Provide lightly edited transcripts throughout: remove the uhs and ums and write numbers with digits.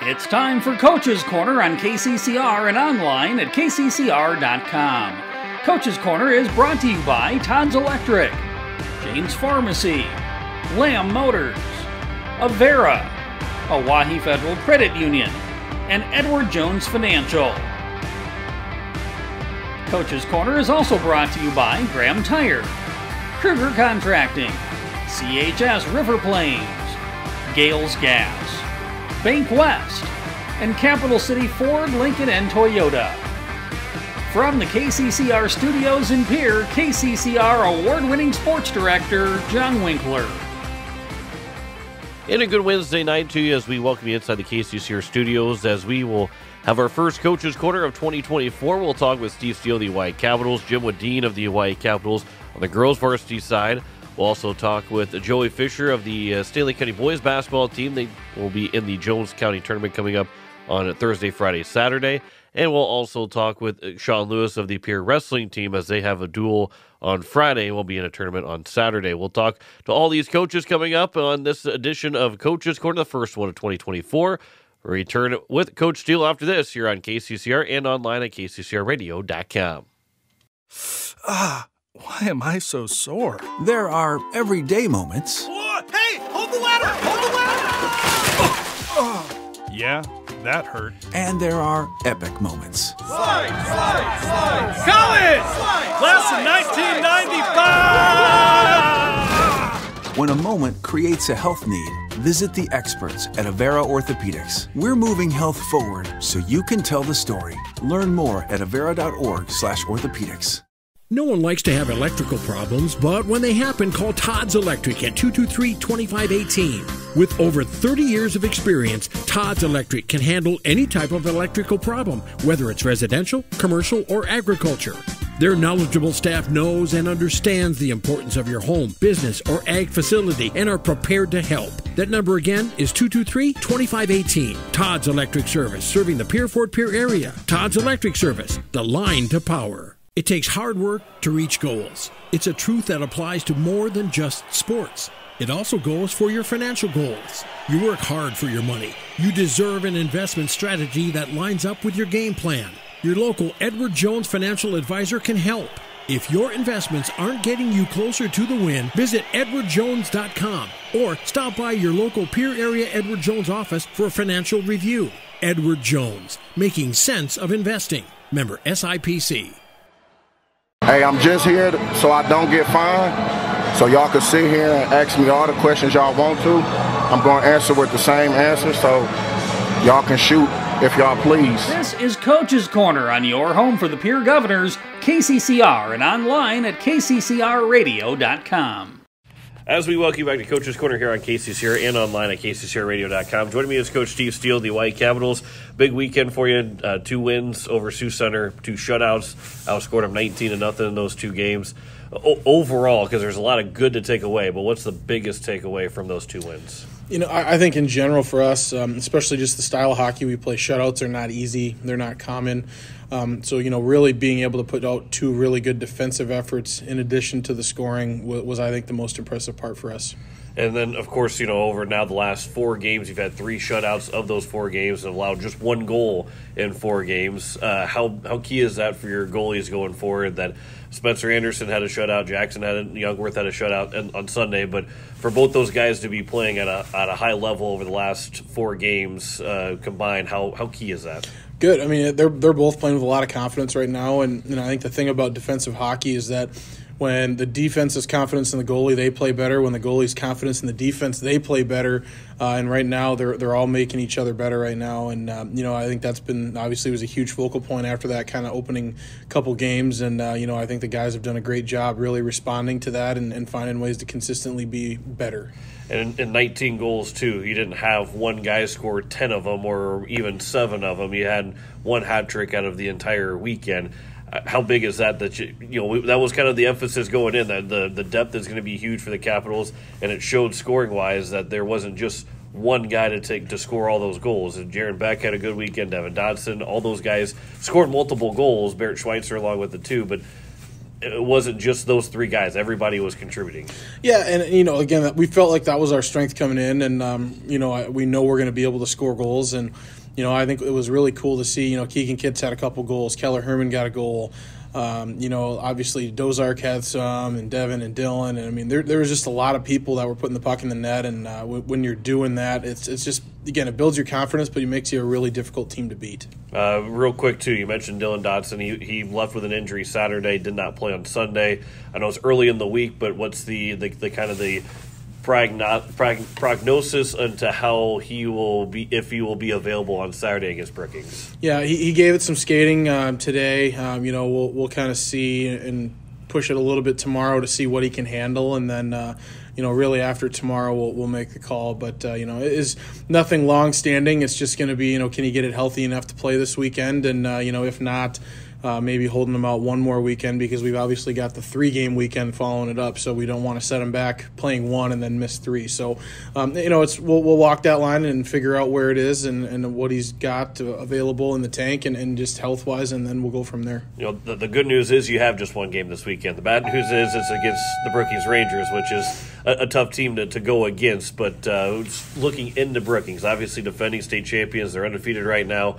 It's time for Coach's Corner on KCCR and online at kccr.com. Coach's Corner is brought to you by Todd's Electric, Jane's Pharmacy, Lamb Motors, Avera, Oahe Federal Credit Union, and Edward Jones Financial. Coach's Corner is also brought to you by Graham Tire, Kruger Contracting, CHS River Plains, Gales Gas, Bank West, and Capital City Ford, Lincoln, and Toyota. From the KCCR studios in Pierre, KCCR award-winning sports director, John Winkler. And a good Wednesday night to you as we welcome you inside the KCCR studios as we will have our first Coach's Corner of 2024. We'll talk with Steve Steele of the Hawaii Capitals, Jim Wadeen of the Hawaii Capitals on the girls varsity side. We'll also talk with Joey Fisher of the Stanley County boys basketball team. They will be in the Jones County tournament coming up on Thursday, Friday, Saturday. And we'll also talk with Sean Lewis of the Pierre wrestling team as they have a duel on Friday and will be in a tournament on Saturday. We'll talk to all these coaches coming up on this edition of Coach's Corner, the first one of 2024. We'll return with Coach Steele after this here on KCCR and online at kccrradio.com. Why am I so sore? There are everyday moments. Whoa, hey, hold the ladder! Hold the ladder! Yeah, that hurt. And there are epic moments. Slide, slide, slide! College! Class of 1995! When a moment creates a health need, visit the experts at Avera Orthopedics. We're moving health forward so you can tell the story. Learn more at avera.org/orthopedics. No one likes to have electrical problems, but when they happen, call Todd's Electric at 223-2518. With over 30 years of experience, Todd's Electric can handle any type of electrical problem, whether it's residential, commercial, or agriculture. Their knowledgeable staff knows and understands the importance of your home, business, or ag facility and are prepared to help. That number again is 223-2518. Todd's Electric Service, serving the Pierre-Fort Pierre area. Todd's Electric Service, the line to power. It takes hard work to reach goals. It's a truth that applies to more than just sports. It also goes for your financial goals. You work hard for your money. You deserve an investment strategy that lines up with your game plan. Your local Edward Jones financial advisor can help. If your investments aren't getting you closer to the win, visit edwardjones.com or stop by your local Pierre area Edward Jones office for a financial review. Edward Jones, making sense of investing. Member SIPC. Hey, I'm just here so I don't get fined, so y'all can sit here and ask me all the questions y'all want to. I'm going to answer with the same answer, so y'all can shoot if y'all please. This is Coach's Corner on your home for the Pierre Governors, KCCR, and online at kccrradio.com. As we welcome you back to Coach's Corner here on KCCR and online at kccrradio.com. Joining me is Coach Steve Steele, the Hawaii Capitals. Big weekend for you. 2 wins over Sioux Center, 2 shutouts. Outscored them 19-0 in those 2 games. Overall, because there's a lot of good to take away, but what's the biggest takeaway from those 2 wins? You know, I think in general for us, especially just the style of hockey we play, shutouts are not easy. They're not common. So, you know, really being able to put out 2 really good defensive efforts in addition to the scoring was, I think, the most impressive part for us. And then, of course, you know, over now the last 4 games, you've had 3 shutouts of those 4 games and allowed just 1 goal in 4 games. How key is that for your goalies going forward? That Spencer Anderson had a shutout, Youngworth had a shutout on Sunday, but for both those guys to be playing at a high level over the last 4 games combined, how key is that? Good. I mean, they're both playing with a lot of confidence right now, and you know, I think the thing about defensive hockey is that when the defense has confidence in the goalie, they play better. When the goalie's confidence in the defense, they play better. And right now, they're all making each other better right now. And you know, I think that's been obviously was a huge focal point after that kind of opening couple games. And you know, I think the guys have done a great job really responding to that and finding ways to consistently be better. And in 19 goals, too, you didn't have one guy score 10 of them or even 7 of them. You had 1 hat trick out of the entire weekend. How big is that? That that was kind of the emphasis going in, that the depth is going to be huge for the Capitals, and it showed scoring-wise that there wasn't just one guy to score all those goals. And Jaron Beck had a good weekend, Devin Dodson, all those guys scored multiple goals, Barrett Schweitzer along with the 2, but it wasn't just those three guys. Everybody was contributing. Yeah, and again, we felt like that was our strength coming in, and we know we're going to be able to score goals, and I think it was really cool to see. Keegan Kitts had a couple goals. Keller Herman got a goal. Obviously Dozark had some, and Devin and Dylan, and I mean there was just a lot of people that were putting the puck in the net, and when you're doing that, it's just, again, it builds your confidence, but it makes you a really difficult team to beat. Real quick too, you mentioned Dylan Dotson. He left with an injury Saturday, did not play on Sunday. I know it's early in the week, but what's the kind of the prognosis into how he will be, if he will be available on Saturday against Brookings? Yeah, he gave it some skating today. We'll kind of see and push it a little bit tomorrow to see what he can handle, and then really after tomorrow we'll make the call. But it is nothing long standing. It's just going to be can he get it healthy enough to play this weekend, and if not, maybe holding them out one more weekend, because we've obviously got the 3-game weekend following it up, so we don't want to set him back playing 1 and then miss 3. So, we'll walk that line and figure out where it is and what he's got available in the tank and just health-wise, and then we'll go from there. The good news is you have just one game this weekend. The bad news is it's against the Brookings Rangers, which is a tough team to go against, but looking into Brookings, obviously defending state champions, they're undefeated right now.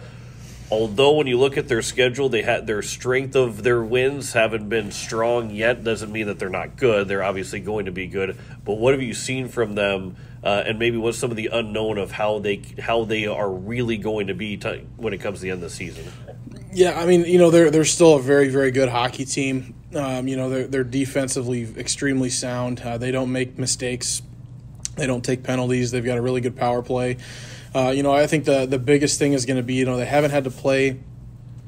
Although when you look at their schedule, they had their strength of their wins haven't been strong yet. Doesn't mean that they're not good. They're obviously going to be good. But what have you seen from them, and maybe what's some of the unknown of how they are really going to be when it comes to the end of the season? Yeah, I mean, they're still a very, very good hockey team. They're defensively extremely sound. They don't make mistakes. They don't take penalties. They've got a really good power play. I think the biggest thing is going to be, they haven't had to play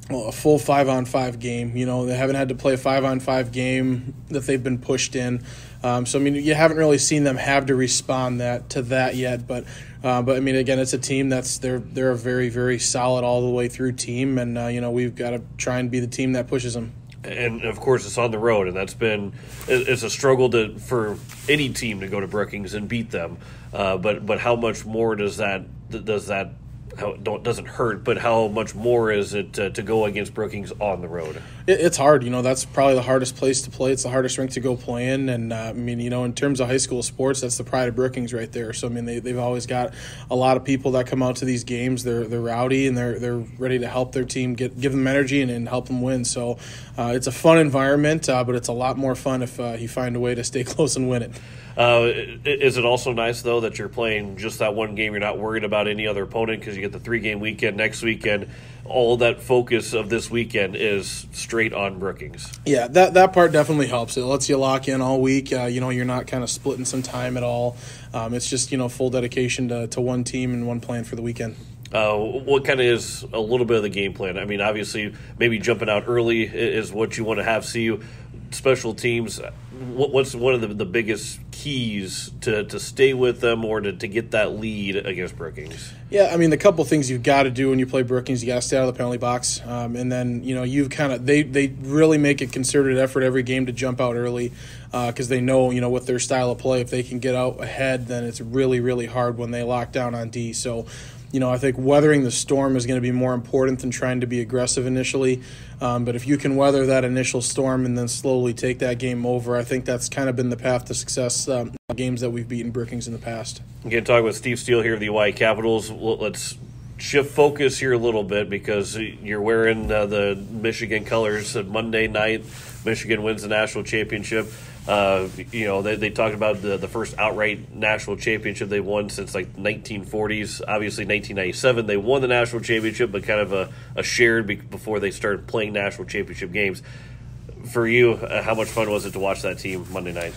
a full 5-on-5 game. They haven't had to play a 5-on-5 game that they've been pushed in. You haven't really seen them have to respond to that yet. But again, it's a team they're a very, very solid all the way through team, and we've got to try and be the team that pushes them. And of course, it's on the road, and it's a struggle for any team to go to Brookings and beat them. But how much more doesn't hurt, but how much more is it to go against Brookings on the road? It's hard. That's probably the hardest place to play. It's the hardest rink to go play in. And, in terms of high school sports, that's the pride of Brookings right there. So, they've always got a lot of people that come out to these games. They're rowdy, and they're ready to help their team, give them energy and help them win. So, it's a fun environment, but it's a lot more fun if you find a way to stay close and win it. Is it also nice, though, that you're playing just that one game? You're not worried about any other opponent because you get the 3-game weekend next weekend. All that focus of this weekend is straight on Brookings. Yeah, that part definitely helps. It lets you lock in all week. You're not kind of splitting some time at all. It's just, full dedication to one team and one plan for the weekend. What kind of is a little bit of the game plan? Obviously, maybe jumping out early is what you want to have see you. Special teams, what's one of the biggest keys to stay with them or to get that lead against Brookings? Yeah, the couple things you've got to do when you play Brookings, you got to stay out of the penalty box, and then you've they really make a concerted effort every game to jump out early because they know with their style of play, if they can get out ahead, then it's really, really hard when they lock down on D. So, I think weathering the storm is going to be more important than trying to be aggressive initially. But if you can weather that initial storm and then slowly take that game over, I think that's kind of been the path to success games that we've beaten Brookings in the past. Again, talking with Steve Steele here of the Hawaii Capitals. Let's shift focus here a little bit because you're wearing the Michigan colors. Monday night, Michigan wins the national championship. They talked about the first outright national championship they won since 1940s. Obviously, 1997 they won the national championship, but kind of a shared before they started playing national championship games. For you, how much fun was it to watch that team Monday night?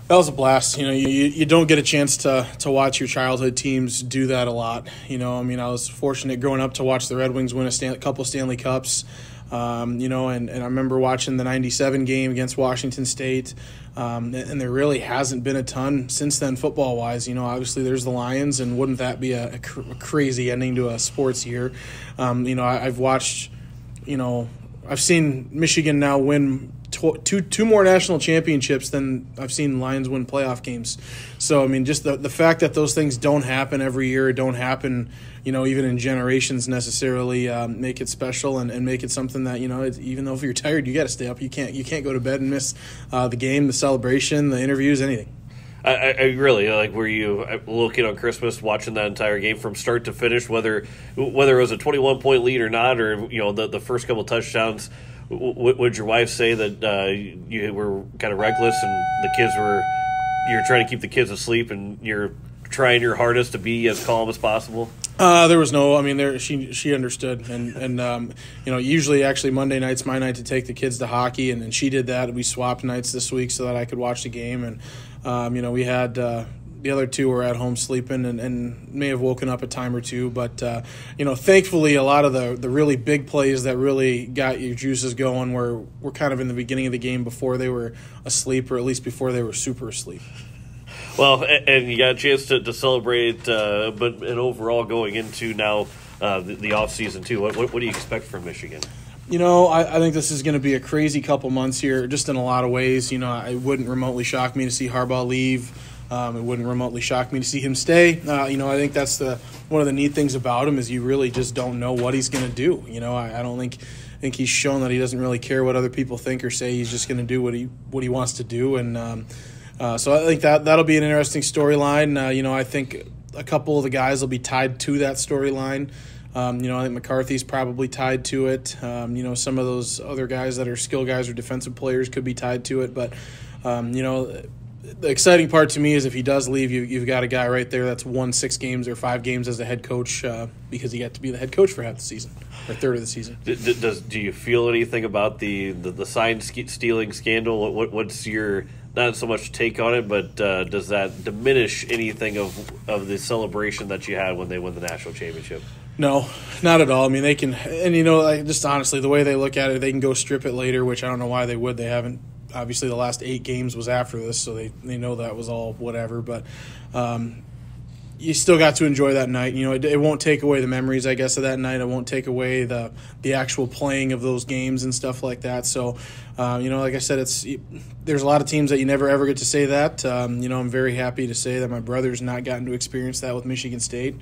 That was a blast. You don't get a chance to watch your childhood teams do that a lot. I was fortunate growing up to watch the Red Wings win a couple Stanley Cups. And I remember watching the 97 game against Washington State, and there really hasn't been a ton since then football-wise. Obviously there's the Lions, and wouldn't that be a crazy ending to a sports year? I've watched, I've seen Michigan now win two more national championships than I've seen Lions win playoff games. So, I mean, just the fact that those things don't happen every year, don't happen, even in generations necessarily, make it special and make it something that, even though if you're tired, you got to stay up. You can't go to bed and miss the game, the celebration, the interviews, anything. I really were you looking on Christmas, watching that entire game from start to finish, whether it was a 21-point lead or not, or the first couple touchdowns. Would your wife say that you were kind of reckless and you're trying to keep the kids asleep and you're trying your hardest to be as calm as possible? There was no. I mean, she understood, and usually actually Monday night's my night to take the kids to hockey, and she did that. We swapped nights this week so that I could watch the game, and we had the other two were at home sleeping and may have woken up a time or two, but thankfully a lot of the really big plays that really got your juices going were kind of in the beginning of the game before they were asleep, or at least before they were super asleep. Well, and you got a chance to celebrate, but overall going into now the off season too. What do you expect from Michigan? I think this is going to be a crazy couple months here, just in a lot of ways. It wouldn't remotely shock me to see Harbaugh leave. It wouldn't remotely shock me to see him stay. I think that's one of the neat things about him is you really just don't know what he's going to do. I don't think he's shown that he doesn't really care what other people think or say. He's just going to do what he wants to do, and so I think that'll be an interesting storyline. I think a couple of the guys will be tied to that storyline. I think McCarthy's probably tied to it. Some of those other guys that are skill guys or defensive players could be tied to it. But, the exciting part to me is if he does leave, you've got a guy right there that's won 6 games or 5 games as a head coach because he got to be the head coach for half the season or third of the season. Do you feel anything about the sign stealing scandal? What's your not so much take on it, but does that diminish anything of the celebration that you had when they won the national championship? No, not at all. I mean, they can, and just honestly, the way they look at it, they can go strip it later, which I don't know why they would. They haven't. Obviously, the last 8 games was after this, so they know that was all whatever. But you still got to enjoy that night. It won't take away the memories, I guess, of that night. It won't take away the actual playing of those games and stuff like that. So, like I said, there's a lot of teams that you never ever get to say that. I'm very happy to say that my brother's not gotten to experience that with Michigan State.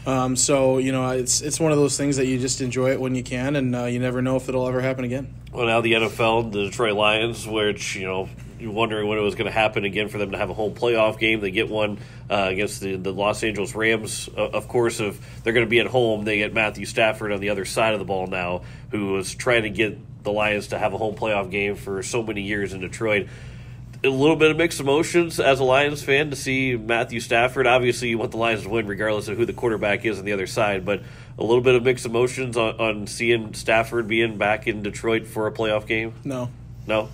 So, it's one of those things that you just enjoy it when you can, and you never know if it'll ever happen again. Well, now the NFL, the Detroit Lions, which, you're wondering when it was going to happen again for them to have a home playoff game. They get one against the Los Angeles Rams. Of course, if they're going to be at home, they get Matthew Stafford on the other side of the ball now, who was trying to get the Lions to have a home playoff game for so many years in Detroit. A little bit of mixed emotions as a Lions fan to see Matthew Stafford. Obviously, you want the Lions to win regardless of who the quarterback is on the other side, but a little bit of mixed emotions on seeing Stafford being back in Detroit for a playoff game? No. No?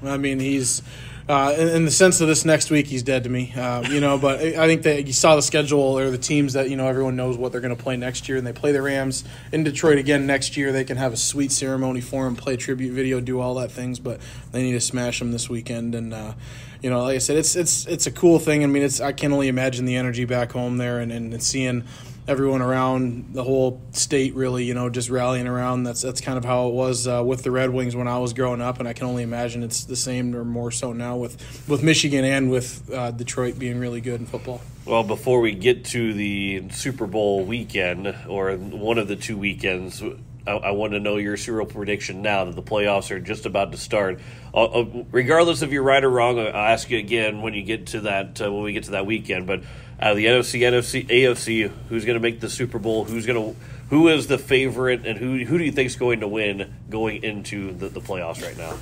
I mean, he's in the sense of this next week, he's dead to me. But I think that you saw the schedule or the teams that everyone knows what they're going to play next year, and they play the Rams in Detroit again next year. They can have a sweet ceremony for him, play a tribute video, do all that things, but they need to smash him this weekend. And like I said, it's a cool thing. I mean, I can only imagine the energy back home there and seeing everyone around the whole state really, just rallying around. That's kind of how it was with the Red Wings when I was growing up, and I can only imagine it's the same or more so now with Michigan and with Detroit being really good in football. Well, before we get to the Super Bowl weekend, or one of the 2 weekends, I want to know your Super Bowl prediction now that the playoffs are just about to start. Regardless if you're right or wrong, I'll ask you again when you get to that when we get to that weekend. But out of the NFC, AFC, who's going to make the Super Bowl? Who is the favorite, and who do you think is going to win going into the playoffs right now?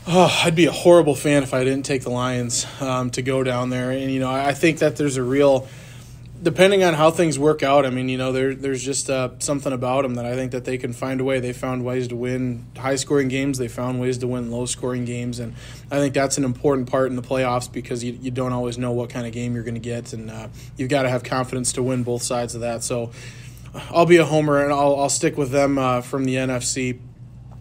Oh, I'd be a horrible fan if I didn't take the Lions to go down there. And I think that there's a real, depending on how things work out, I mean, there's just something about them that I think that they can find a way. They found ways to win high-scoring games. They found ways to win low-scoring games. And I think that's an important part in the playoffs because you don't always know what kind of game you're going to get. And you've got to have confidence to win both sides of that. So I'll be a homer, and I'll stick with them from the NFC.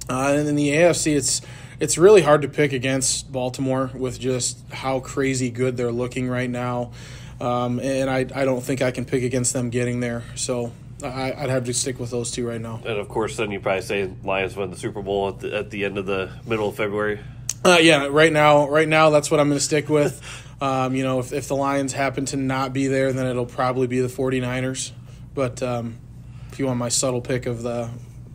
And in the AFC, it's really hard to pick against Baltimore with just how crazy good they're looking right now. And I don't think I can pick against them getting there. So I'd have to stick with those two right now. And, of course, then you probably say Lions win the Super Bowl at the end of the middle of February. Yeah, right now, that's what I'm going to stick with. If the Lions happen to not be there, then it'll probably be the 49ers. But if you want my subtle pick of the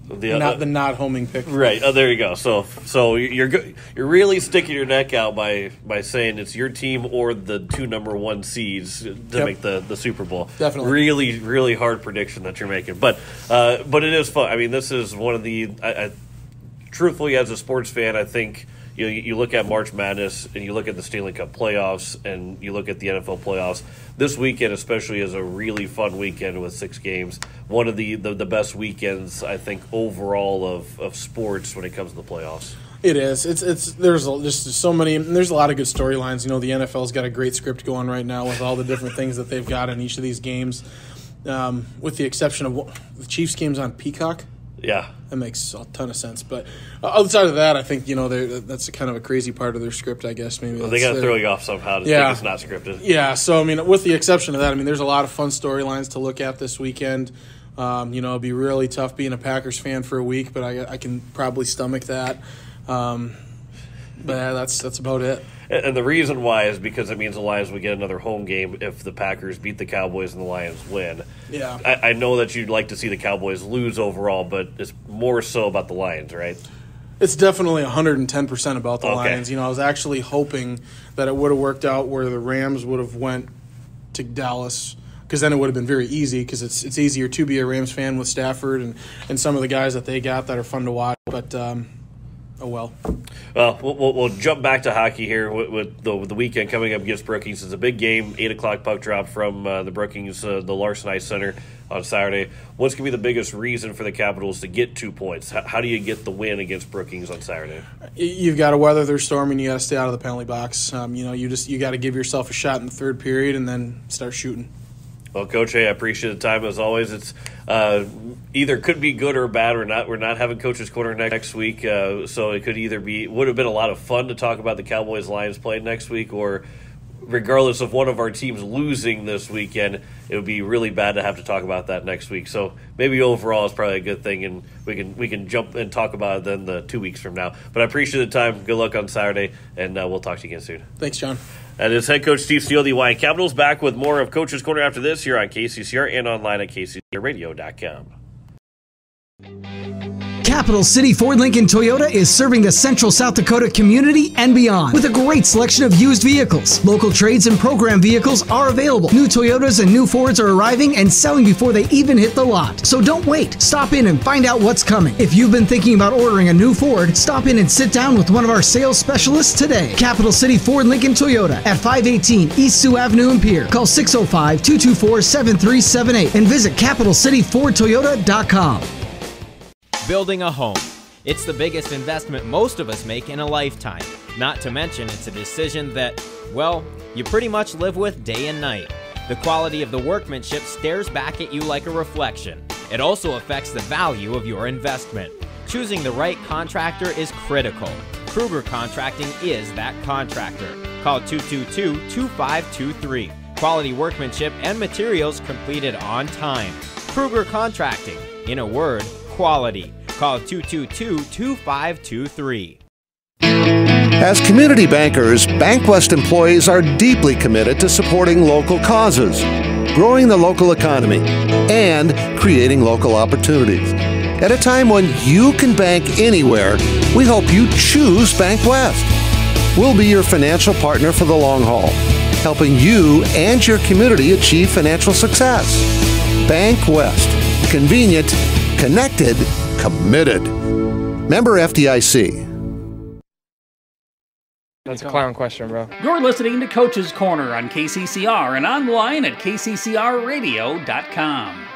not homing pick, right? Oh, there you go. So you're really sticking your neck out by saying it's your team or the two number 1 seeds to make the Super Bowl. Definitely, really, really hard prediction that you're making, but it is fun. I mean, this is one of the. Truthfully, as a sports fan, I think. You look at March Madness and you look at the Stanley Cup playoffs and you look at the NFL playoffs. This weekend especially is a really fun weekend with 6 games. One of the best weekends, I think, overall of sports when it comes to the playoffs. It is. There's just so many. There's a lot of good storylines. The NFL's got a great script going right now with all the different things that they've got in each of these games, with the exception of the Chiefs games on Peacock. Yeah. That makes a ton of sense. But outside of that, I think, that's kind of a crazy part of their script, I guess. Maybe they got to throw you off somehow to think it's not scripted. Yeah, so, with the exception of that, there's a lot of fun storylines to look at this weekend. It'll be really tough being a Packers fan for a week, but I can probably stomach that. But yeah, that's about it. And the reason why is because it means the Lions would get another home game if the Packers beat the Cowboys and the Lions win. Yeah. I know that you'd like to see the Cowboys lose overall, but it's more so about the Lions, right? It's definitely 110% about the Lions. I was actually hoping that it would have worked out where the Rams would have went to Dallas, because then it would have been very easy, because it's easier to be a Rams fan with Stafford and some of the guys that they got that are fun to watch. But oh well. Well, we'll jump back to hockey here with the weekend coming up against Brookings. It's a big game, 8 o'clock puck drop from the Brookings, the Larson Ice Center on Saturday. What's going to be the biggest reason for the Capitals to get 2 points? How do you get the win against Brookings on Saturday? You've got to weather their storm, and you got to stay out of the penalty box. You got to give yourself a shot in the third period and then start shooting. Well, Coach, hey, I appreciate the time as always. It's either could be good or bad. We're not having Coach's Corner next week, so it could either would have been a lot of fun to talk about the Cowboys Lions playing next week, or regardless of one of our teams losing this weekend, it would be really bad to have to talk about that next week. So maybe overall it's probably a good thing, and we can jump and talk about it then 2 weeks from now. But I appreciate the time. Good luck on Saturday, and we'll talk to you again soon. Thanks, John. That is head coach Steve Steele, the Hawaii Capitals, back with more of Coach's Corner after this here on KCCR and online at kccradio.com. Capital City Ford Lincoln Toyota is serving the central South Dakota community and beyond with a great selection of used vehicles. Local trades and program vehicles are available. New Toyotas and new Fords are arriving and selling before they even hit the lot. So don't wait. Stop in and find out what's coming. If you've been thinking about ordering a new Ford, stop in and sit down with one of our sales specialists today. Capital City Ford Lincoln Toyota at 518 East Sioux Avenue in Pierre. Call 605-224-7378 and visit CapitalCityFordToyota.com. Building a home. It's the biggest investment most of us make in a lifetime. Not to mention it's a decision that, well, you pretty much live with day and night. The quality of the workmanship stares back at you like a reflection. It also affects the value of your investment. Choosing the right contractor is critical. Kruger Contracting is that contractor. Call 222-2523. Quality workmanship and materials completed on time. Kruger Contracting. In a word, quality. Call 222-2523. As community bankers, BankWest employees are deeply committed to supporting local causes, growing the local economy, and creating local opportunities. At a time when you can bank anywhere, we hope you choose BankWest. We'll be your financial partner for the long haul, helping you and your community achieve financial success. BankWest. Convenient, connected, committed. Member FDIC. That's a clown question, bro. You're listening to Coach's Corner on KCCR and online at kccradio.com.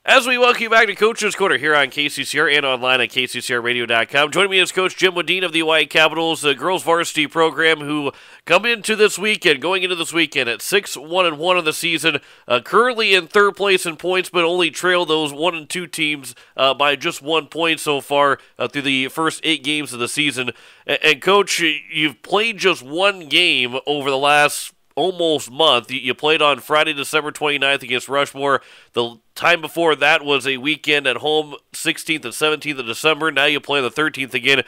As we welcome you back to Coach's Corner here on KCCR and online at kccradio.com. Joining me is Coach Jim Wadeen of the Hawaii Capitals, the girls varsity program, who come into this weekend, going into this weekend at 6-1-1 of the season, currently in third place in points, but only trail those 1 and 2 teams by just 1 point so far through the first 8 games of the season. And Coach, you've played just one game over the last almost month. You played on Friday, December 29th against Rushmore. The time before that was a weekend at home, 16th and 17th of December. Now you play on the 13th again.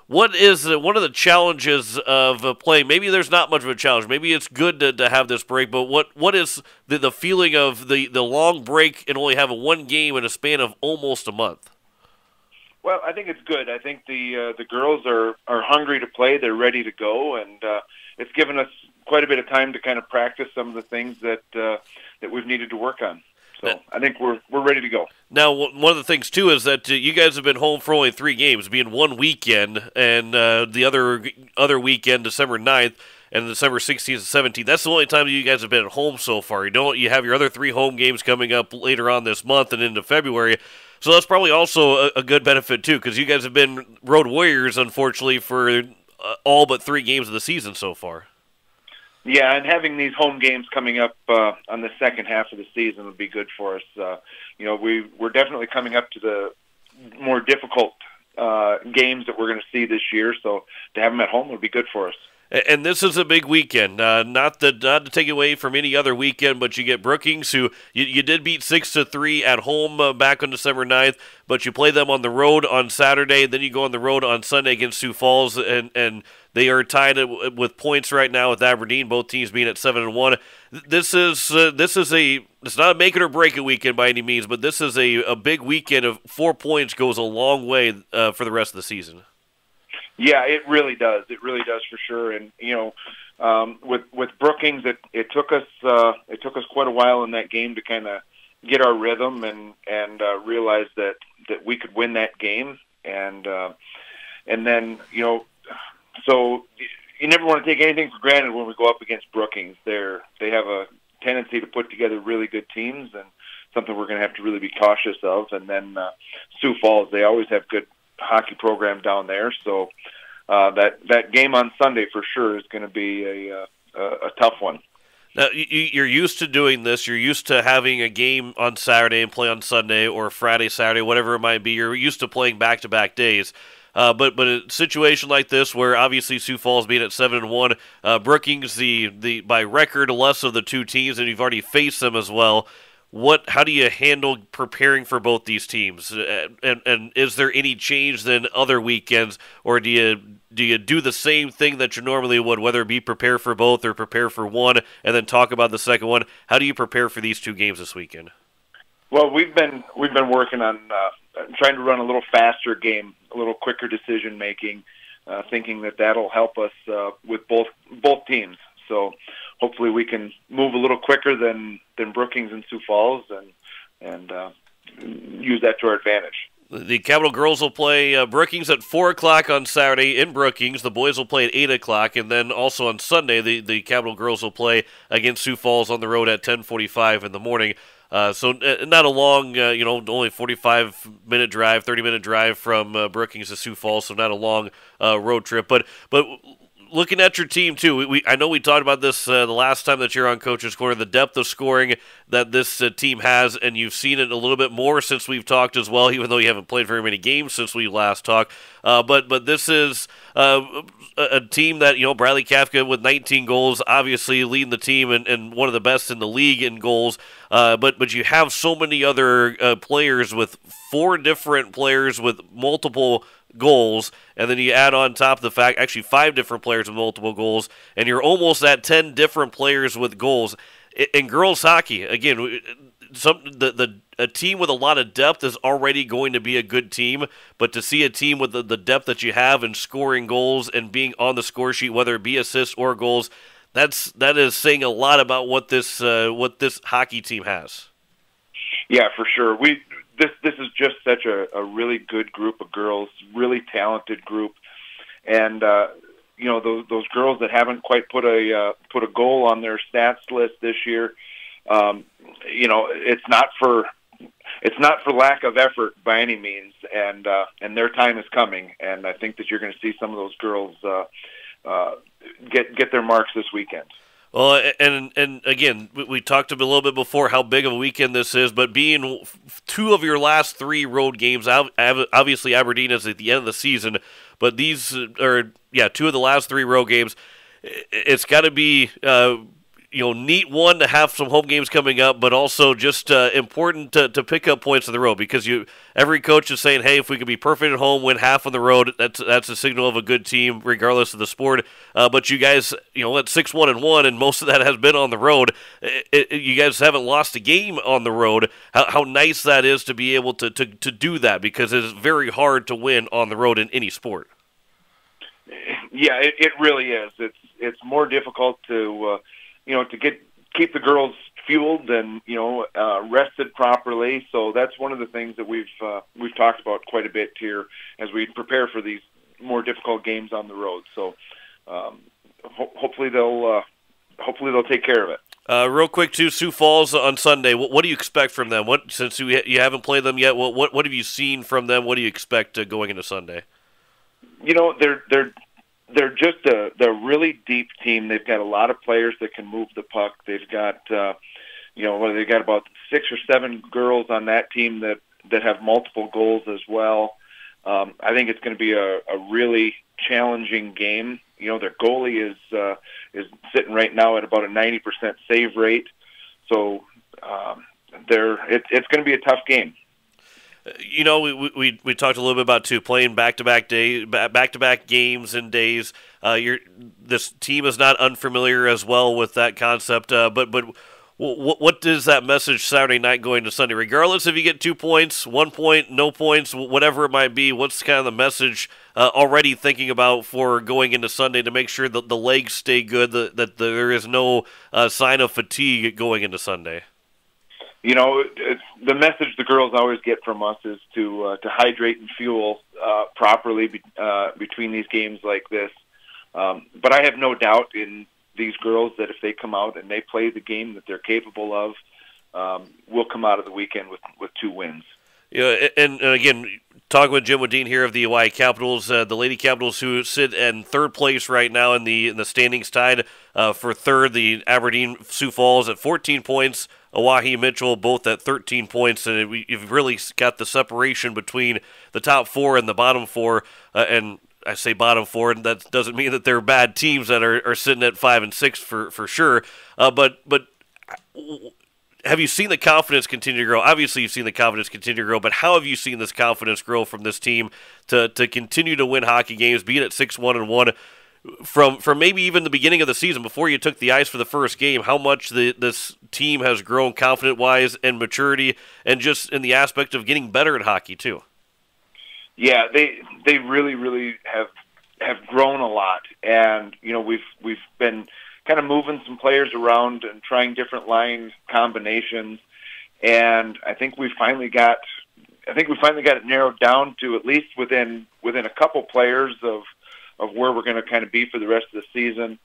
What is one of the challenges of playing? Maybe there's not much of a challenge. Maybe it's good to have this break, but what is the feeling of the long break and only having one game in a span of almost a month? Well, I think it's good. I think the girls are hungry to play. They're ready to go, and it's given us quite a bit of time to kind of practice some of the things that we've needed to work on. So I think we're ready to go. Now, one of the things, too, is that you guys have been home for only 3 games, being one weekend, and the other weekend, December 9th, and December 16th and 17th. That's the only time that you guys have been at home so far. You have your other 3 home games coming up later on this month and into February. So that's probably also a good benefit, too, because you guys have been road warriors, unfortunately, for all but 3 games of the season so far. Yeah, and having these home games coming up on the second half of the season would be good for us. We're definitely coming up to the more difficult games that we're going to see this year, so to have them at home would be good for us. And this is a big weekend. Not to take away from any other weekend, but you get Brookings, who you did beat 6-3 at home back on December 9th, but you play them on the road on Saturday. Then you go on the road on Sunday against Sioux Falls, and they are tied with points right now with Aberdeen. Both teams being at 7-1. This is it's not a make it or break it weekend by any means, but this is a big weekend of 4 points goes a long way for the rest of the season. Yeah, it really does. It really does for sure. And with Brookings, it took us quite a while in that game to kind of get our rhythm and realize that we could win that game. And then so you never want to take anything for granted when we go up against Brookings. They have a tendency to put together really good teams, and something we're going to have to really be cautious of. And then Sioux Falls, they always have good hockey program down there, so that game on Sunday for sure is going to be a tough one. Now, you're used to doing this. You're used to having a game on Saturday and play on Sunday, or Friday, Saturday, whatever it might be. You're used to playing back-to-back days. But a situation like this, where obviously Sioux Falls being at 7-1, Brookings the by record less of the 2 teams, and you've already faced them as well. How do you handle preparing for both these teams? And is there any change than other weekends, or do you do the same thing that you normally would, whether it be prepare for both or prepare for one and then talk about the second one? How do you prepare for these 2 games this weekend? Well, we've been working on trying to run a little faster game, a little quicker decision making, thinking that'll help us with both teams. So hopefully we can move a little quicker than Brookings and Sioux Falls and use that to our advantage. The Capital girls will play Brookings at 4 o'clock on Saturday in Brookings. The boys will play at 8 o'clock. And then also on Sunday, the Capital girls will play against Sioux Falls on the road at 10:45 in the morning. So not a long, only 45-minute drive, 30-minute drive from Brookings to Sioux Falls, so not a long road trip. But looking at your team, too, I know we talked about this the last time that you're on Coach's Corner, the depth of scoring that this team has, and you've seen it a little bit more since we've talked as well, even though you haven't played very many games since we last talked. But this is a team that, Bradley Kafka with 19 goals, obviously leading the team and one of the best in the league in goals. But you have so many other players, with 4 different players with multiple goals, and then you add on top of the fact, actually 5 different players with multiple goals, and you're almost at 10 different players with goals. In girls hockey, again, a team with a lot of depth is already going to be a good team, but to see a team with the depth that you have in scoring goals and being on the score sheet, whether it be assists or goals, that is saying a lot about what this hockey team has. Yeah, for sure. This is just such a really good group of girls, really talented group, and those girls that haven't quite put a goal on their stats list this year. It's not for lack of effort by any means, and their time is coming, and I think that you're going to see some of those girls get their marks this weekend. Well, and again, we talked a little bit before how big of a weekend this is, but being 2 of your last 3 road games, obviously Aberdeen is at the end of the season, but these are 2 of the last 3 road games. It's got to be neat one to have some home games coming up, but also just important to pick up points on the road, because every coach is saying, hey, if we can be perfect at home, win half on the road, that's a signal of a good team, regardless of the sport. But you guys, at 6-1-1, and most of that has been on the road. You guys haven't lost a game on the road. How nice that is to be able to do that, because it is very hard to win on the road in any sport. Yeah, it really is. It's more difficult to keep the girls fueled and rested properly. So that's one of the things that we've talked about quite a bit here as we prepare for these more difficult games on the road. So hopefully they'll take care of it. Real quick too, Sioux Falls on Sunday. What do you expect from them? Since you haven't played them yet, what have you seen from them? What do you expect going into Sunday? They're just a really deep team. They've got a lot of players that can move the puck. They've got they've got about 6 or 7 girls on that team that have multiple goals as well. I think it's going to be a really challenging game. Their goalie is sitting right now at about a 90% save rate. So it's going to be a tough game. We talked a little bit about too, playing back-to-back games and days. This team is not unfamiliar as well with that concept. But what is that message Saturday night going to Sunday? Regardless if you get 2 points, 1 point, no points, whatever it might be, what's kind of the message already thinking about for going into Sunday to make sure that the legs stay good, that there is no sign of fatigue going into Sunday? The message the girls always get from us is to hydrate and fuel properly between these games like this. But I have no doubt in these girls that if they come out and they play the game that they're capable of, we'll come out of the weekend with 2 wins. And again, talking with Jim Wadeen here of the Hawaii Capitals, the Lady Capitals, who sit in 3rd place right now in the standings, tied for 3rd. The Aberdeen Sioux Falls at 14 points. Oahe Mitchell both at 13 points, and you've really got the separation between the top 4 and the bottom 4. And I say bottom 4, and that doesn't mean that they're bad teams that are sitting at 5 and 6 for sure. But have you seen the confidence continue to grow? Obviously, you've seen the confidence continue to grow, but how have you seen this confidence grow from this team to continue to win hockey games, being at 6-1-1? From maybe even the beginning of the season, before you took the ice for the first game, how much this team has grown confident-wise and maturity, and just in the aspect of getting better at hockey too. Yeah, they really, really have grown a lot, and we've been kind of moving some players around and trying different line combinations, and I think we finally got it narrowed down to at least within a couple players of where we're going to kind of be for the rest of the season.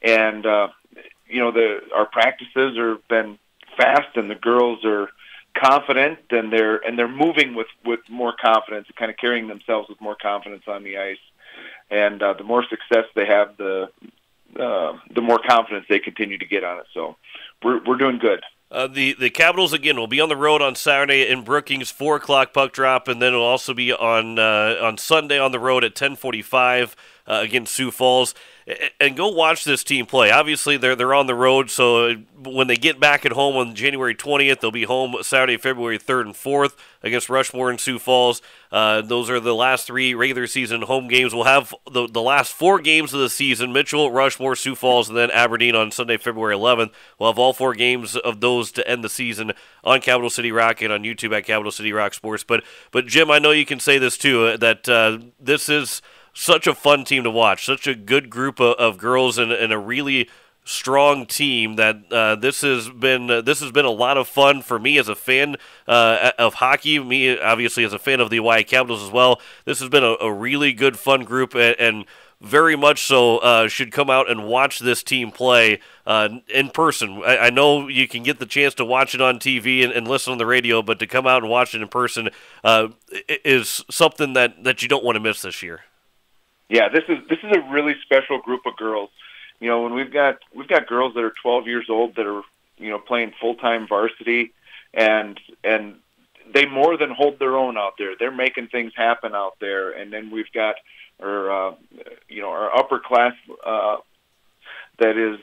And our practices have been fast, and the girls are confident, and they're moving with more confidence, kind of carrying themselves with more confidence on the ice. And the more success they have, the more confidence they continue to get on it. So we're doing good. The Capitals, again, will be on the road on Saturday in Brookings, 4 o'clock puck drop, and then it'll also be on Sunday on the road at 10:45 against Sioux Falls. And go watch this team play. Obviously, they're on the road, so when they get back at home on January 20th, they'll be home Saturday, February 3rd and 4th against Rushmore and Sioux Falls. Those are the last 3 regular season home games. We'll have the last 4 games of the season: Mitchell, Rushmore, Sioux Falls, and then Aberdeen on Sunday, February 11th. We'll have all 4 games of those to end the season on Capital City Rock and on YouTube at Capital City Rock Sports. But Jim, I know you can say this too, that this is such a fun team to watch, such a good group of girls, and a really strong team that this has been a lot of fun for me as a fan of hockey. Me, obviously, as a fan of the Hawaii Capitals as well. This has been a really good, fun group, and very much so should come out and watch this team play in person. I know you can get the chance to watch it on TV and listen on the radio, but to come out and watch it in person is something that you don't want to miss this year. Yeah, this is a really special group of girls. When we've got girls that are 12 years old that are playing full-time varsity, and they more than hold their own out there. They're making things happen out there. And then we've got our upper class that is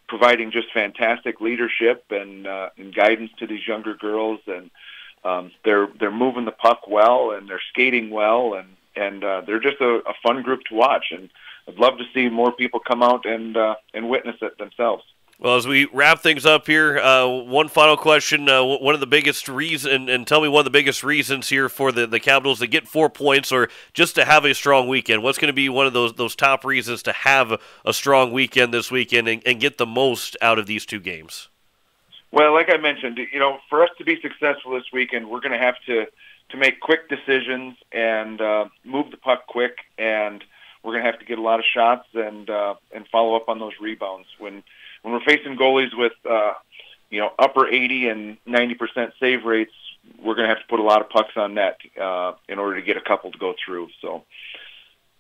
providing just fantastic leadership and guidance to these younger girls, and they're moving the puck well, and they're skating well, and they're just a fun group to watch. And I'd love to see more people come out and witness it themselves. Well, as we wrap things up here, one final question. One of the biggest reasons, and tell me one of the biggest reasons here for the Capitals to get 4 points or just to have a strong weekend. What's going to be one of those top reasons to have a strong weekend this weekend and get the most out of these two games? Well, like I mentioned, for us to be successful this weekend, we're going to have to make quick decisions and move the puck quick, and we're going to have to get a lot of shots and follow up on those rebounds. When we're facing goalies with upper 80 and 90% save rates, we're going to have to put a lot of pucks on net in order to get a couple to go through. So,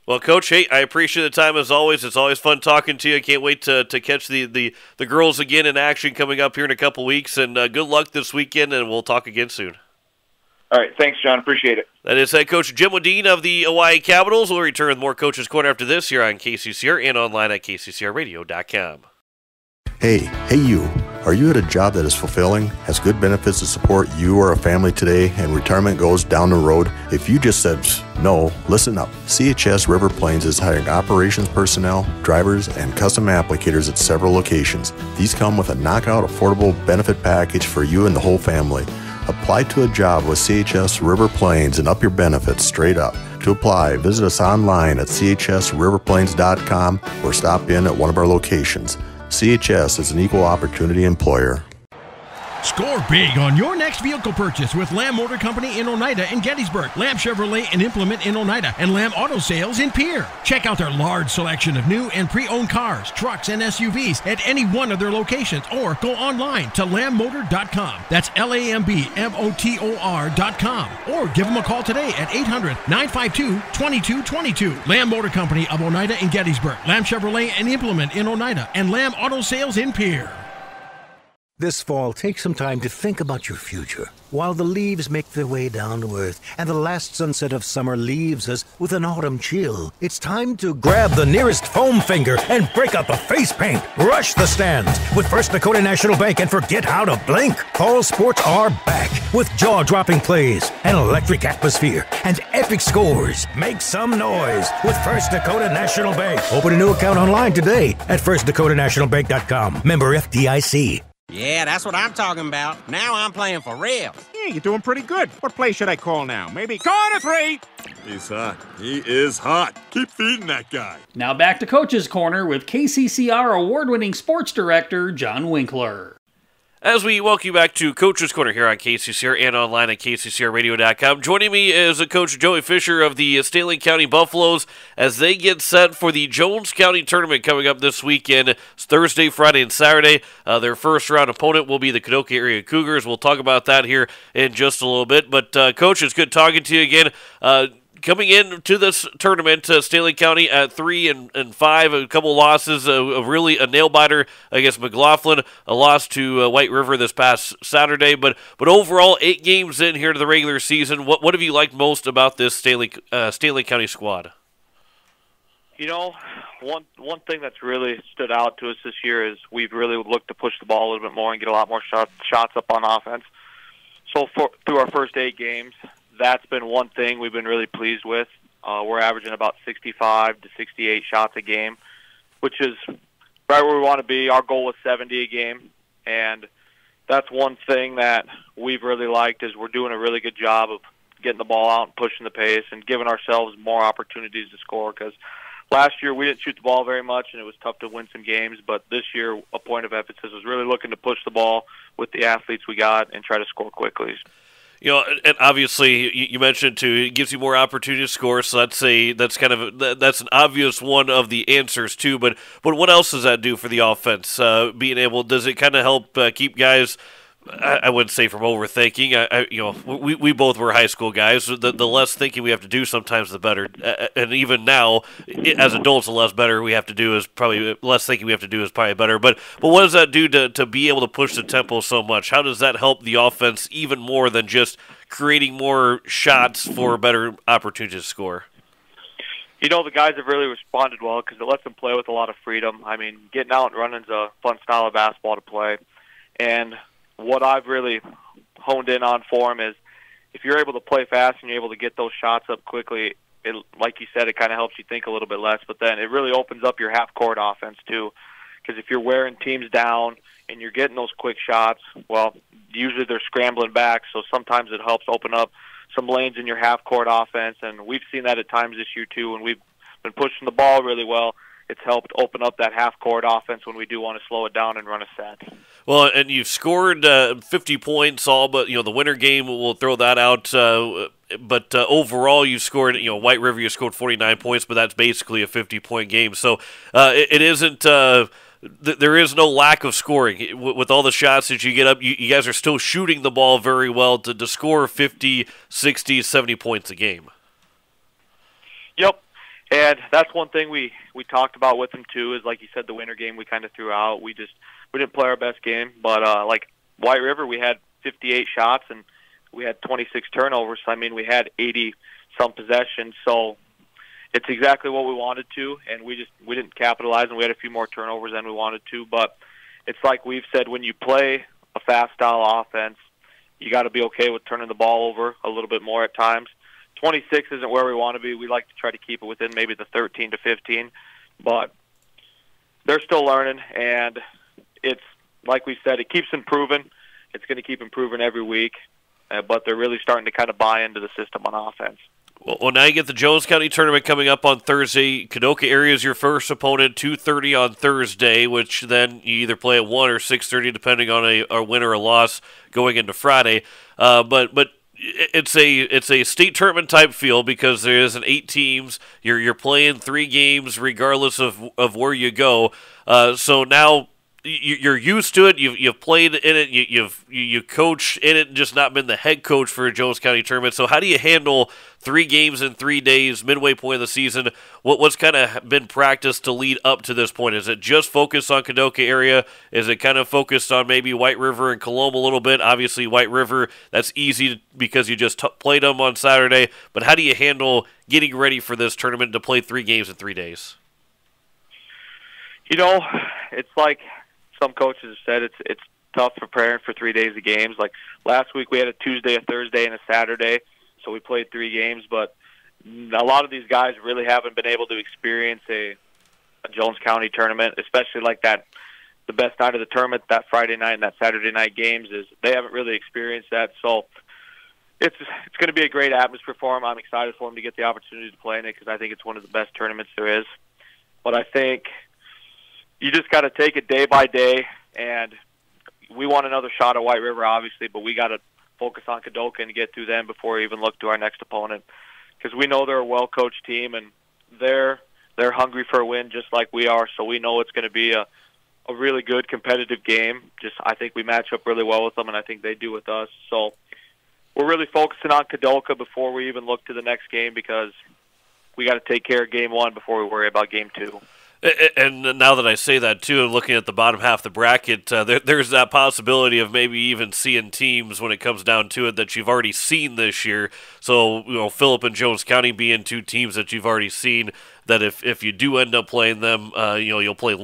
well, Coach, hey, I appreciate the time as always. It's always fun talking to you. I can't wait to catch the girls again in action coming up here in a couple weeks. And good luck this weekend, and we'll talk again soon. All right, thanks, John. Appreciate it. That is head coach Jim Wadeen of the Hawaii Capitals. We'll return with more Coach's Corner after this here on KCCR and online at kccrradio.com. Hey you. Are you at a job that is fulfilling, has good benefits to support you or a family today, and retirement goes down the road? If you just said no, listen up. CHS River Plains is hiring operations personnel, drivers, and custom applicators at several locations. These come with a knockout affordable benefit package for you and the whole family. Apply to a job with CHS River Plains and up your benefits straight up. To apply, visit us online at chsriverplains.com or stop in at one of our locations. CHS is an equal opportunity employer. Score big on your next vehicle purchase with Lamb Motor Company in Oneida and Gettysburg, Lamb Chevrolet and Implement in Oneida, and Lamb Auto Sales in Pierre. Check out their large selection of new and pre-owned cars, trucks, and SUVs at any one of their locations, or go online to lambmotor.com. That's LAMBMOTOR.com. Or give them a call today at 800-952-2222. Lamb Motor Company of Oneida and Gettysburg, Lamb Chevrolet and Implement in Oneida, and Lamb Auto Sales in Pierre. This fall, take some time to think about your future while the leaves make their way down to earth and the last sunset of summer leaves us with an autumn chill. It's time to grab the nearest foam finger and break out the face paint. Rush the stands with First Dakota National Bank and forget how to blink. Fall sports are back with jaw-dropping plays, an electric atmosphere, and epic scores. Make some noise with First Dakota National Bank. Open a new account online today at firstdakotanationalbank.com. Member FDIC. Yeah, that's what I'm talking about. Now I'm playing for real. Yeah, you're doing pretty good. What play should I call now? Maybe corner three. He's hot. He is hot. Keep feeding that guy. Now back to Coach's Corner with KCCR award-winning sports director John Winkler. As we welcome you back to Coach's Corner here on KCCR and online at kccrradio.com. Joining me is Coach Joey Fisher of the Stanley County Buffaloes as they get set for the Jones County Tournament coming up this weekend. It's Thursday, Friday, and Saturday. Their first round opponent will be the Kadoka Area Cougars. We'll talk about that here in just a little bit. But, Coach, it's good talking to you again. Coming into this tournament, Stanley County at 3-5, a couple losses, really a nail biter against McLaughlin, a loss to White River this past Saturday. But overall, 8 games in here to the regular season. What have you liked most about this Stanley County squad? You know, one thing that's really stood out to us this year is we've really looked to push the ball a little bit more and get a lot more shots up on offense. So through our first 8 games, that's been one thing we've been really pleased with. We're averaging about 65 to 68 shots a game, which is right where we want to be. Our goal is 70 a game, and that's one thing that we've really liked is we're doing a really good job of getting the ball out and pushing the pace and giving ourselves more opportunities to score because last year we didn't shoot the ball very much and it was tough to win some games, but this year a point of emphasis was really looking to push the ball with the athletes we got and try to score quickly. You know, and obviously you mentioned too, it gives you more opportunity to score. So that's an obvious one of the answers too. But what else does that do for the offense? Does it kind of help keep guys? I wouldn't say from overthinking. We both were high school guys. The less thinking we have to do sometimes, the better. And even now, as adults, the less thinking we have to do is probably better. But what does that do to be able to push the tempo so much? How does that help the offense even more than just creating more shots for better opportunities to score? You know, the guys have really responded well because it lets them play with a lot of freedom. I mean, getting out and running is a fun style of basketball to play. And what I've really honed in on for them is if you're able to play fast and you're able to get those shots up quickly, it, like you said, it kind of helps you think a little bit less. But then it really opens up your half-court offense, too, because if you're wearing teams down and you're getting those quick shots, well, usually they're scrambling back, so sometimes it helps open up some lanes in your half-court offense, and we've seen that at times this year, too, when we've been pushing the ball really well. It's helped open up that half-court offense when we do want to slow it down and run a set. Well, and you've scored 50 points all but, the winter game, we'll throw that out. But overall, you've scored, White River, you scored 49 points, but that's basically a 50-point game. So it isn't there is no lack of scoring. With all the shots that you get up, you guys are still shooting the ball very well to score 50, 60, 70 points a game. Yep. And that's one thing we talked about with them, too, is like you said, the winter game we kind of threw out. We didn't play our best game. But like White River, we had 58 shots, and we had 26 turnovers. I mean, we had 80-some possessions. So it's exactly what we wanted to, and we didn't capitalize, and we had a few more turnovers than we wanted to. But it's like we've said, when you play a fast-style offense, you got to be okay with turning the ball over a little bit more at times. 26 isn't where we want to be. We like to try to keep it within maybe the 13 to 15, but they're still learning, and it's like we said, it keeps improving. It's going to keep improving every week, but they're really starting to kind of buy into the system on offense. Well, now you get the Jones County tournament coming up on Thursday. Kadoka area is your first opponent, 2:30 on Thursday, which then you either play at 1 or 6:30, depending on a win or a loss going into Friday. But it's a state tournament type feel because there isn't 8 teams. You're playing 3 games regardless of where you go. So now you're used to it. You've played in it. You coach in it, and just not been the head coach for a Jones County tournament. So how do you handle 3 games in 3 days, midway point of the season? What's kind of been practiced to lead up to this point? Is it just focused on Kadoka area? Is it kind of focused on maybe White River and Coloma a little bit? Obviously, White River, that's easy because you just played them on Saturday. But how do you handle getting ready for this tournament to play 3 games in 3 days? It's like some coaches have said, it's tough preparing for 3 days of games. Like last week, we had a Tuesday, a Thursday, and a Saturday, so we played 3 games. But a lot of these guys really haven't been able to experience a Jones County tournament, especially like that. The best night of the tournament, that Friday night and that Saturday night games, is they haven't really experienced that. So it's going to be a great atmosphere for them. I'm excited for them to get the opportunity to play in it because I think it's one of the best tournaments there is. But I think you just got to take it day by day, and we want another shot at White River, obviously, but we got to focus on Kadoka and get through them before we even look to our next opponent, because we know they're a well-coached team, and they're hungry for a win just like we are, so we know it's going to be a really good competitive game. I think we match up really well with them, and I think they do with us. So we're really focusing on Kadoka before we even look to the next game, because we got to take care of game 1 before we worry about game 2. And now that I say that, too, and looking at the bottom half of the bracket, there's that possibility of maybe even seeing teams when it comes down to it that you've already seen this year. So, Phillip and Jones County being 2 teams that you've already seen, that if you do end up playing them, you'll play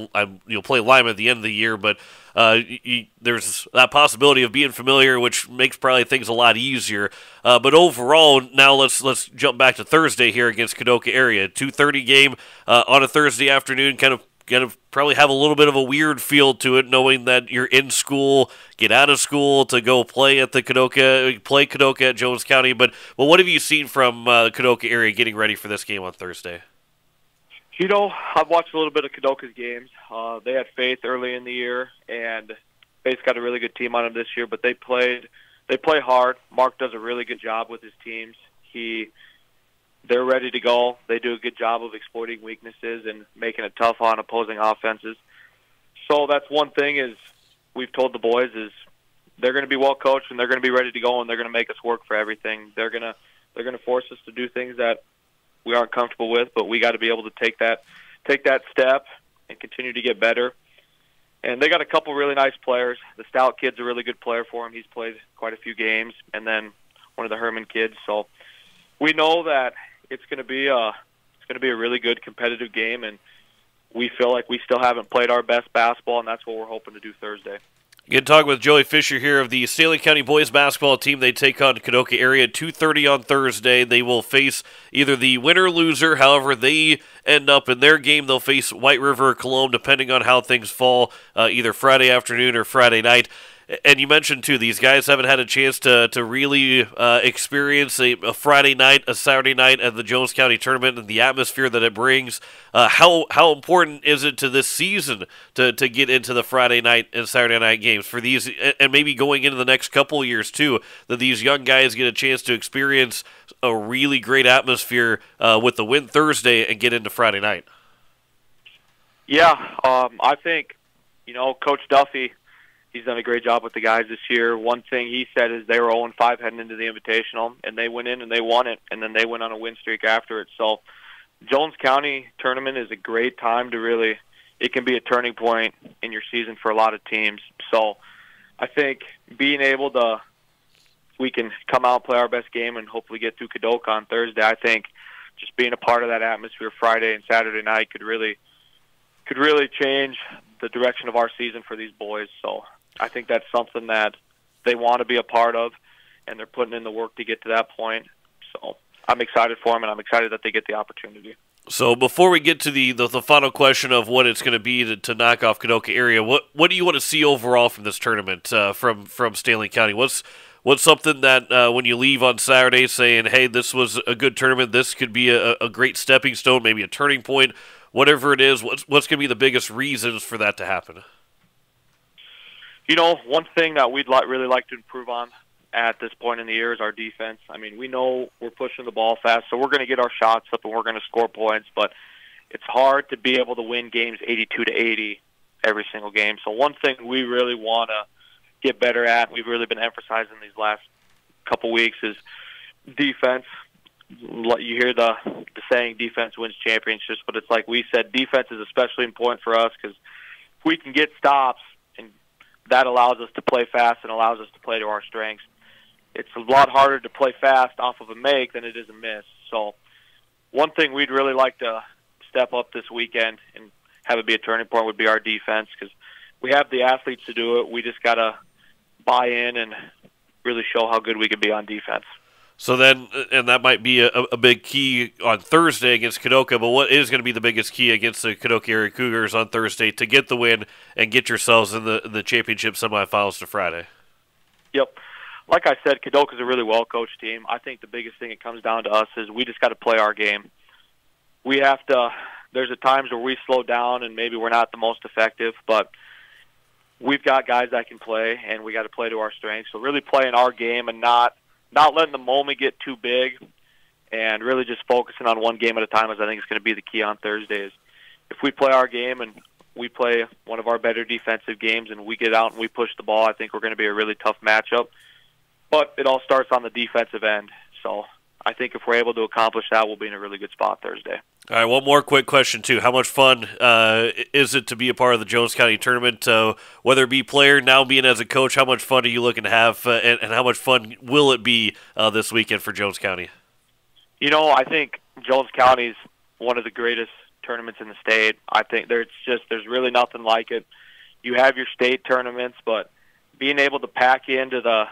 Lima at the end of the year, but there's that possibility of being familiar, which makes probably things a lot easier. But overall, now let's jump back to Thursday here against Kadoka area. 2:30 game on a Thursday afternoon, kind of probably have a little bit of a weird feel to it, knowing that you're in school, get out of school to go play at Kadoka at Jones County. But what have you seen from Kadoka area getting ready for this game on Thursday? I've watched a little bit of Kadoka's games. They had Faith early in the year, and Faith's got a really good team on them this year, but they play hard. Mark does a really good job with his teams. They're ready to go. They do a good job of exploiting weaknesses and making it tough on opposing offenses. So that's one thing is we've told the boys is they're going to be well coached, and they're going to be ready to go, and they're going to make us work for everything. They're going to force us to do things that we aren't comfortable with, but we got to be able to take that step and continue to get better. And they got a couple really nice players. The Stout kid's a really good player for him. He's played quite a few games, and then one of the Herman kids. So we know that it's going to be a It's going to be a really good competitive game, and we feel like we still haven't played our best basketball, and that's what we're hoping to do Thursday. You can talk with Joey Fisher here of the Stanley County boys basketball team. They take on Kadoka area at 2:30 on Thursday. They will face either the winner or loser. However they end up in their game, they'll face White River or Cologne, depending on how things fall, either Friday afternoon or Friday night. And you mentioned, too, these guys haven't had a chance to really experience a Friday night, a Saturday night at the Jones County Tournament and the atmosphere that it brings. How important is it to this season to get into the Friday night and Saturday night games for these, and maybe going into the next couple of years, too, that these young guys get a chance to experience a really great atmosphere with the win Thursday and get into Friday night? Yeah, I think, Coach Duffy, he's done a great job with the guys this year. One thing he said is they were 0-5 heading into the Invitational, and they went in and they won it, and then they went on a win streak after it. So Jones County Tournament is a great time to really – it can be a turning point in your season for a lot of teams. So I think being able to – we can come out and play our best game and hopefully get through Kadoka on Thursday. I think just being a part of that atmosphere Friday and Saturday night could really change the direction of our season for these boys. So I think that's something that they want to be a part of, and they're putting in the work to get to that point. So I'm excited for them, and I'm excited that they get the opportunity. So before we get to the final question of what it's going to be to knock off Kadoka area, what do you want to see overall from this tournament from Stanley County? What's something that when you leave on Saturday saying, hey, this was a good tournament, this could be a great stepping stone, maybe a turning point, whatever it is, what's going to be the biggest reasons for that to happen? One thing that we'd really like to improve on at this point in the year is our defense. I mean, we know we're pushing the ball fast, so we're going to get our shots up and we're going to score points, but it's hard to be able to win games 82-80 every single game. So one thing we really want to get better at, we've really been emphasizing these last couple weeks, is defense. You hear the saying, defense wins championships, but it's like we said, defense is especially important for us because if we can get stops, and that allows us to play fast and allows us to play to our strengths. It's a lot harder to play fast off of a make than it is a miss. So one thing we'd really like to step up this weekend and have it be a turning point would be our defense, because we have the athletes to do it. We just got to buy in and really show how good we can be on defense. So then, and that might be a big key on Thursday against Kadoka, but what is going to be the biggest key against the Kadoka area Cougars on Thursday to get the win and get yourselves in the championship semifinals to Friday? Yep. Like I said, Kadoka's a really well-coached team. I think the biggest thing it comes down to us is we just got to play our game. We have to – there's at times where we slow down and maybe we're not the most effective, but we've got guys that can play, and we got to play to our strengths. So really playing our game and not letting the moment get too big, and really just focusing on one game at a time is I think is going to be the key on Thursdays. If we play our game and we play one of our better defensive games and we get out and we push the ball, I think we're going to be a really tough matchup. But it all starts on the defensive end. So I think if we're able to accomplish that, we'll be in a really good spot Thursday. All right, one more quick question, too. How much fun is it to be a part of the Jones County Tournament? Whether it be player, now being as a coach, how much fun are you looking to have, and how much fun will it be this weekend for Jones County? I think Jones County is one of the greatest tournaments in the state. I think there's really nothing like it. You have your state tournaments, but being able to pack into the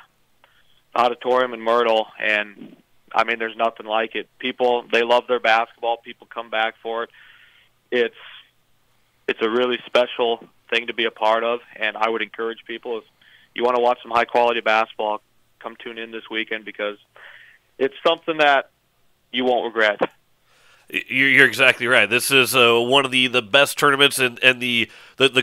auditorium in Myrtle, and I mean, there's nothing like it. People, they love their basketball. People come back for it. It's a really special thing to be a part of, and I would encourage people, if you want to watch some high-quality basketball, come tune in this weekend, because it's something that you won't regret. You're exactly right. This is one of the best tournaments and the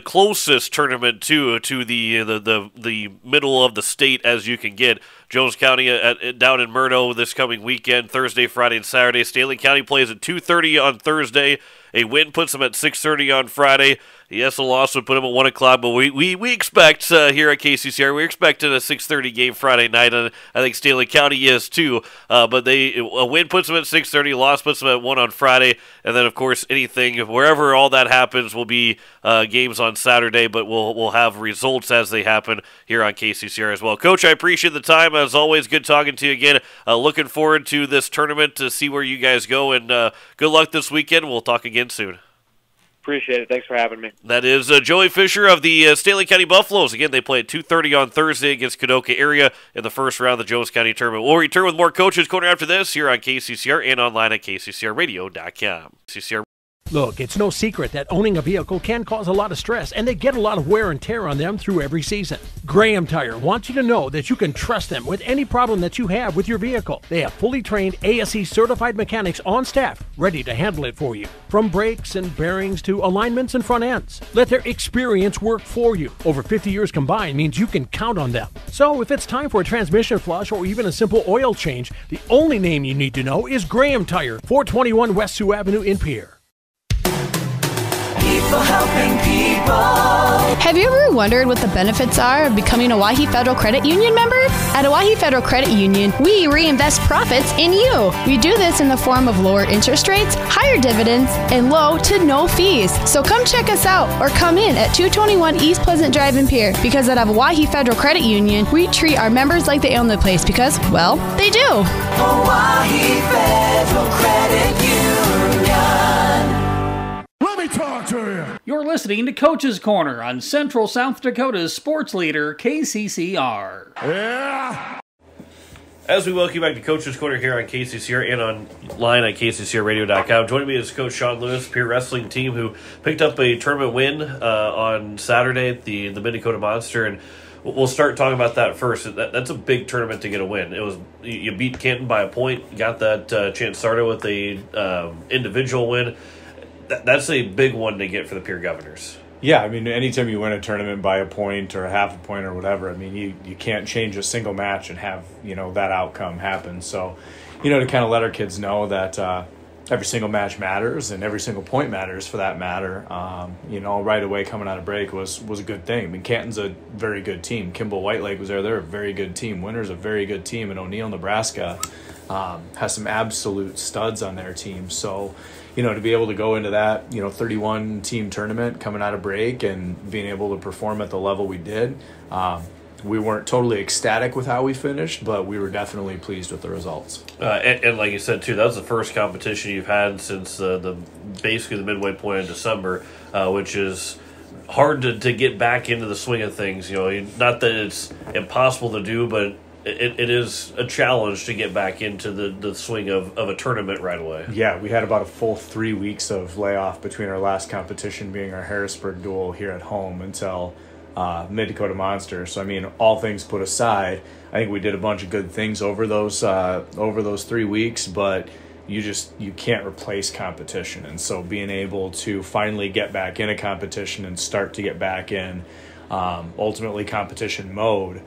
closest tournament to the middle of the state as you can get. Jones County down in Murdo this coming weekend, Thursday, Friday, and Saturday. Stanley County plays at 2:30 on Thursday. A win puts them at 6:30 on Friday. Yes, the loss would put them at 1 o'clock, but we expect here at KCCR, we're expecting a 6:30 game Friday night, and I think Stanley County is too. But a win puts them at 6:30, loss puts them at 1 on Friday, and then of course anything wherever all that happens will be games on Saturday. But we'll have results as they happen here on KCCR as well. Coach, I appreciate the time as always. Good talking to you again. Looking forward to this tournament to see where you guys go, and good luck this weekend. We'll talk again soon. Appreciate it. Thanks for having me. That is Joey Fisher of the Stanley County Buffaloes. Again, they play at 2:30 on Thursday against Kadoka area in the first round of the Jones County Tournament. We'll return with more Coaches Corner after this here on KCCR and online at kccrradio.com. KCCR. Look, it's no secret that owning a vehicle can cause a lot of stress, and they get a lot of wear and tear on them through every season. Graham Tire wants you to know that you can trust them with any problem that you have with your vehicle. They have fully trained ASE certified mechanics on staff, ready to handle it for you. From brakes and bearings to alignments and front ends. Let their experience work for you. Over 50 years combined means you can count on them. So if it's time for a transmission flush or even a simple oil change, the only name you need to know is Graham Tire, 421 West Sioux Avenue in Pierre. People helping people. Have you ever wondered what the benefits are of becoming a Owyhee Federal Credit Union member? At Owyhee Federal Credit Union, we reinvest profits in you. We do this in the form of lower interest rates, higher dividends, and low to no fees. So come check us out or come in at 221 East Pleasant Drive in Pierre, because at Owyhee Federal Credit Union, we treat our members like they own the place because, well, they do. Owyhee Federal Credit Union. Let me talk to you. You're listening to Coach's Corner on Central South Dakota's sports leader, KCCR. Yeah. As we welcome you back to Coach's Corner here on KCCR and online at kccrradio.com. Joining me is Coach Sean Lewis, Pierre Wrestling team, who picked up a tournament win on Saturday at the Mid-Dakota Monster, and we'll start talking about that first. That's a big tournament to get a win. It was you beat Canton by a point, you got that chance started with a individual win. That's a big one to get for the Pierre Governors. Yeah, I mean, anytime you win a tournament by a point or a half a point or whatever, I mean, you can't change a single match and have, that outcome happen. So, to kind of let our kids know that every single match matters and every single point matters for that matter, right away coming out of break was a good thing. I mean, Canton's a very good team. Kimball White Lake was there. They're a very good team. Winter's a very good team. And O'Neill, Nebraska has some absolute studs on their team. So, to be able to go into that, 31-team tournament coming out of break and being able to perform at the level we did, we weren't totally ecstatic with how we finished, but we were definitely pleased with the results. And like you said, too, that was the first competition you've had since basically the midway point in December, which is hard to get back into the swing of things. Not that it's impossible to do, but it is a challenge to get back into the swing of a tournament right away. Yeah, we had about a full 3 weeks of layoff between our last competition being our Harrisburg duel here at home until Mid-Dakota Monster. So, I mean, all things put aside, I think we did a bunch of good things over those 3 weeks, but you can't replace competition. And so being able to finally get back in a competition and start to get back in ultimately competition mode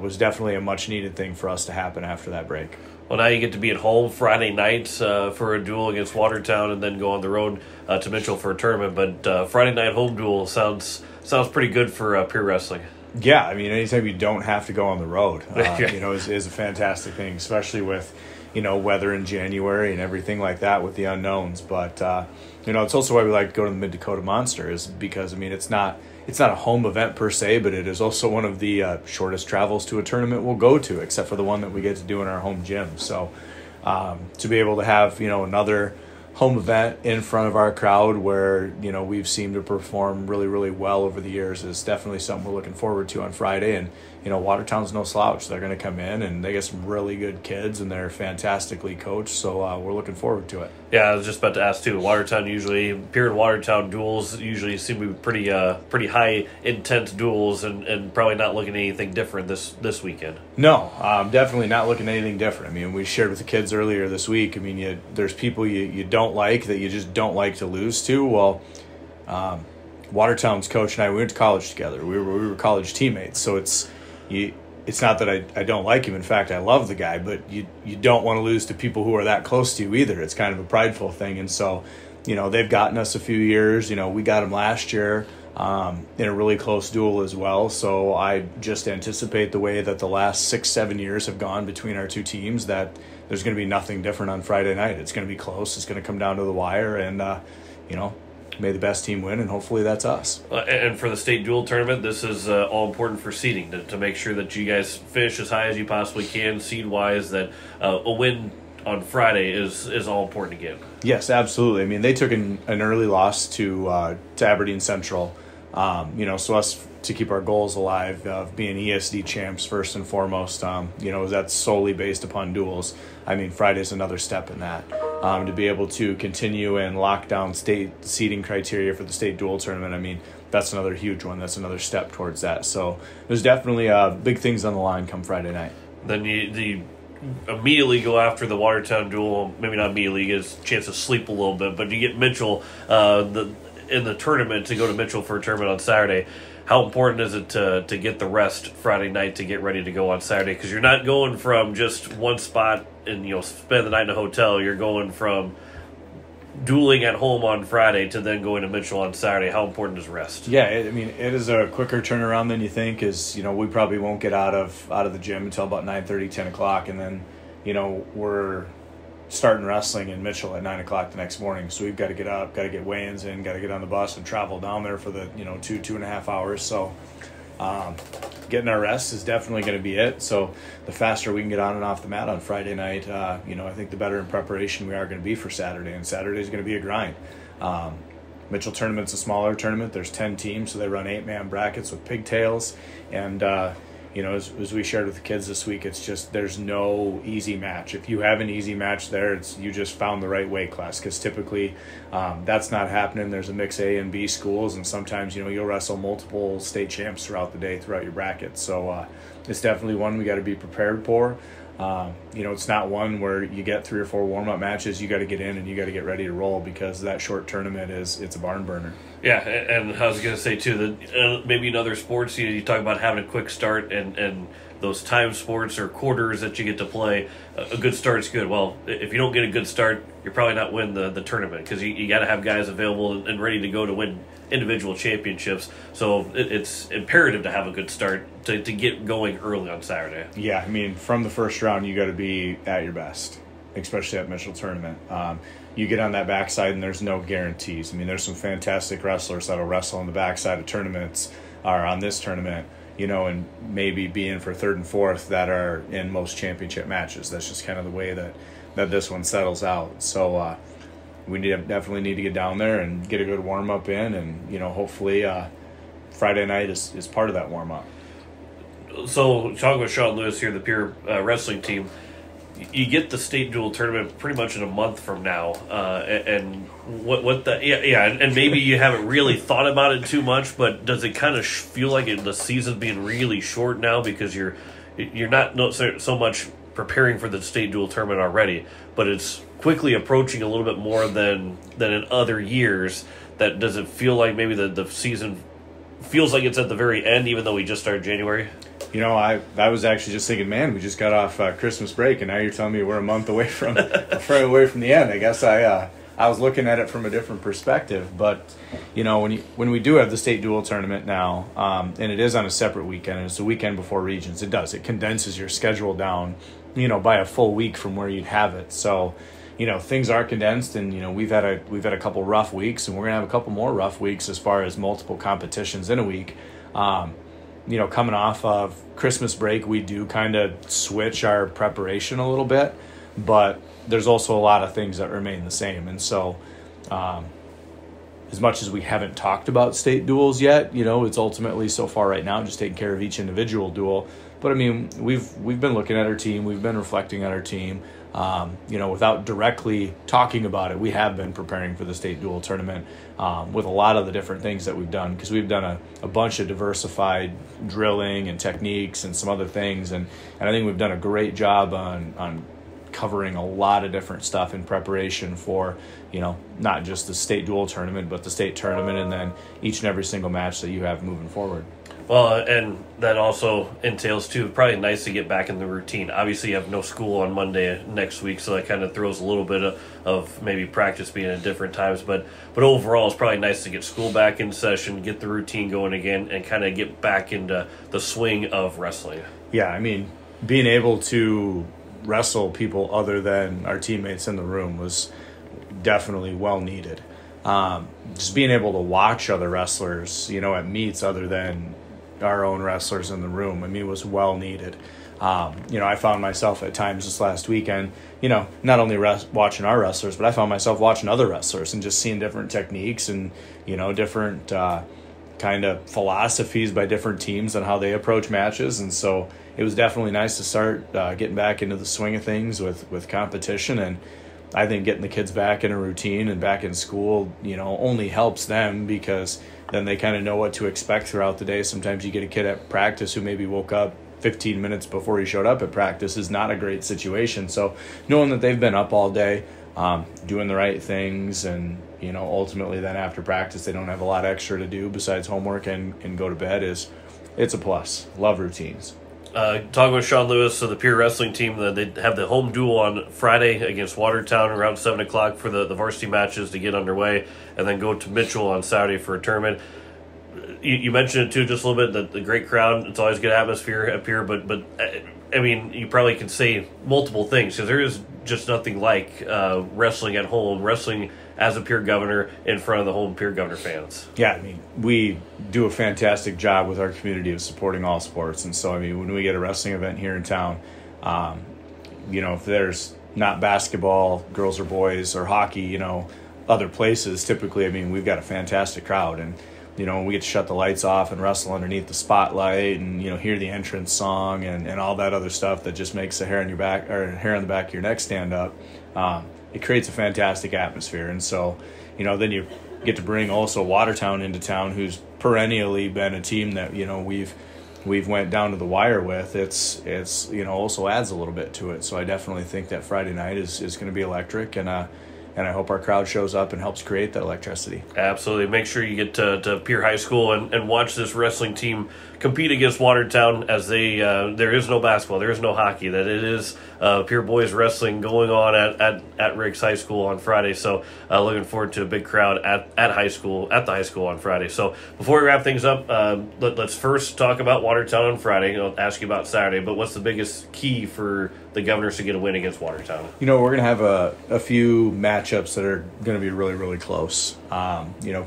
was definitely a much needed thing for us to happen after that break. Well, now you get to be at home Friday night for a duel against Watertown and then go on the road to Mitchell for a tournament. But Friday night home duel sounds pretty good for Pierre Wrestling. Yeah, I mean, anytime you don't have to go on the road, is a fantastic thing, especially with, weather in January and everything like that with the unknowns. But, it's also why we like to go to the Mid-Dakota Monster is because, I mean, it's not a home event per se, but it is also one of the shortest travels to a tournament we'll go to, except for the one that we get to do in our home gym. So to be able to have, another home event in front of our crowd where, we've seemed to perform really, really well over the years is definitely something we're looking forward to on Friday. And, Watertown's no slouch. They're going to come in and they get some really good kids and they're fantastically coached. So we're looking forward to it. Yeah, I was just about to ask too. Pierre and Watertown duels usually seem to be pretty high intense duels and probably not looking at anything different this weekend. No, definitely not looking at anything different. I mean, we shared with the kids earlier this week. I mean, there's people you don't like that you just don't like to lose to. Well, Watertown's coach and I, we went to college together. We were college teammates. So it's not that I don't like him. In fact, I love the guy, but you don't want to lose to people who are that close to you either. It's kind of a prideful thing. And so, they've gotten us a few years. We got them last year. in a really close duel as well. So I just anticipate the way that the last 6-7 years have gone between our two teams, that there's going to be nothing different on Friday night. It's going to be close. It's going to come down to the wire, and may the best team win, and hopefully that's us. And for the state dual tournament, this is all important for seeding, to make sure that you guys finish as high as you possibly can seed-wise, that a win on Friday is all important again. Yes, absolutely. I mean, they took an early loss to Aberdeen Central, so us to keep our goals alive of being ESD champs first and foremost, that's solely based upon duels. I mean, Friday's another step in that. To be able to continue and lock down state seeding criteria for the state dual tournament, I mean, that's another huge one. That's another step towards that. So there's definitely big things on the line come Friday night. Then you immediately go after the Watertown duel. Maybe not immediately, you get a chance to sleep a little bit, but you get Mitchell in the tournament, to go to Mitchell for a tournament on Saturday. How important is it to get the rest Friday night to get ready to go on Saturday? Because you're not going from just one spot and spend the night in a hotel. You're going from dueling at home on Friday to then going to Mitchell on Saturday. How important is rest? Yeah, it is a quicker turnaround than you think. We probably won't get out of the gym until about 9:30, 10 o'clock, and then we're starting wrestling in Mitchell at 9 o'clock the next morning. So we've got to get up, got to get weigh-ins in, got to get on the bus and travel down there for the 2.5 hours. So getting our rest is definitely going to be it. So the faster we can get on and off the mat on Friday night, I think the better in preparation we are going to be for Saturday. And Saturday is going to be a grind. Mitchell tournament's a smaller tournament. There's 10 teams, so they run 8-man brackets with pigtails. And as we shared with the kids this week, it's just there's no easy match. If you have an easy match there, you just found the right weight class, because typically that's not happening. There's a mix A and B schools, and sometimes you'll wrestle multiple state champs throughout the day, throughout your bracket. So it's definitely one we got to be prepared for. It's not one where you get 3 or 4 warm-up matches. You got to get in and you got to get ready to roll, because that short tournament it's a barn burner. Yeah, and I was going to say too that maybe in other sports you talk about having a quick start, and those time sports or quarters that you get to play, a good start's good. Well, if you don't get a good start, you're probably not winning the tournament, because you got to have guys available and ready to go to win individual championships. So it's imperative to have a good start to get going early on Saturday. Yeah, I mean, from the first round, you got to be at your best, especially at Mitchell tournament. You get on that backside, and there's no guarantees. I mean, there's some fantastic wrestlers that'll wrestle on the backside of tournaments, or on this tournament, and maybe be in for 3rd and 4th that are in most championship matches. That's just kind of the way that this one settles out. So we definitely need to get down there and get a good warm-up in, and hopefully Friday night is part of that warm-up. So talking with Sean Lewis here, the Pierre wrestling team, you get the state dual tournament pretty much in a month from now, and and maybe you haven't really thought about it too much, but does it kind of feel like the season's being really short now, because you're not so much preparing for the state dual tournament already, but it's quickly approaching a little bit more than in other years? That does it feel like maybe the season feels like it's at the very end, even though we just started January? I was actually just thinking, man, we just got off Christmas break, and now you're telling me we're a month away from the end. I guess I was looking at it from a different perspective, but when we do have the state dual tournament now, and it is on a separate weekend, and it's the weekend before regions, it condenses your schedule down, by a full week from where you'd have it. So, things are condensed, and we've had a couple rough weeks, and we're gonna have a couple more rough weeks as far as multiple competitions in a week. Coming off of Christmas break, we do kind of switch our preparation a little bit, but there's also a lot of things that remain the same. And so as much as we haven't talked about state duels yet, it's ultimately so far right now just taking care of each individual duel. But I mean, we've been looking at our team, we've been reflecting on our team. Without directly talking about it, we have been preparing for the state dual tournament with a lot of the different things that we've done, because we've done a bunch of diversified drilling and techniques and some other things, and I think we've done a great job on covering a lot of different stuff in preparation for, not just the state dual tournament, but the state tournament, and then each and every single match that you have moving forward. Well, and that also entails, too, probably nice to get back in the routine. Obviously, you have no school on Monday next week, so that kind of throws a little bit of maybe practice being at different times. But overall, it's probably nice to get school back in session, get the routine going again, and kind of get back into the swing of wrestling. Yeah, I mean, being able to wrestle people other than our teammates in the room was definitely well needed. Just being able to watch other wrestlers, at meets other than our own wrestlers in the room, was well needed. I found myself at times this last weekend, not only watching our wrestlers, but I found myself watching other wrestlers and just seeing different techniques and, different kind of philosophies by different teams on how they approach matches. And so it was definitely nice to start getting back into the swing of things with competition. And I think getting the kids back in a routine and back in school, only helps them, because then they kind of know what to expect throughout the day. Sometimes you get a kid at practice who maybe woke up 15 minutes before he showed up at practice is not a great situation. So knowing that they've been up all day, doing the right things, and, ultimately then after practice they don't have a lot extra to do besides homework and go to bed, it's a plus. Love routines. Talking with Sean Lewis of the Pierre Wrestling team, they have the home duel on Friday against Watertown around 7 o'clock for the varsity matches to get underway, and then go to Mitchell on Saturday for a tournament. You mentioned it too just a little bit, the great crowd. It's always good atmosphere up here, but you probably can say multiple things, because there is just nothing like wrestling at home, wrestling as a Pierre Governor in front of the home Pierre Governor fans. Yeah, we do a fantastic job with our community of supporting all sports. And so, when we get a wrestling event here in town, if there's not basketball, girls or boys, or hockey, other places, typically, we've got a fantastic crowd. And, when we get to shut the lights off and wrestle underneath the spotlight and, hear the entrance song and all that other stuff that just makes the hair on your back, or hair on the back of your neck stand up, it creates a fantastic atmosphere. And so, then you get to bring also Watertown into town, who's perennially been a team that, we've went down to the wire with. It's also adds a little bit to it. So I definitely think that Friday night is going to be electric, and I hope our crowd shows up and helps create that electricity. Absolutely. Make sure you get to Pierre High School and watch this wrestling team compete against Watertown, as there is no basketball, there is no hockey, that it is Pierre boys wrestling going on at Riggs High School on Friday. So looking forward to a big crowd at the high school on Friday. So before we wrap things up, let's first talk about Watertown on Friday. I'll ask you about Saturday, but what's the biggest key for the Governors to get a win against Watertown? We're going to have a few matchups that are going to be really, really close.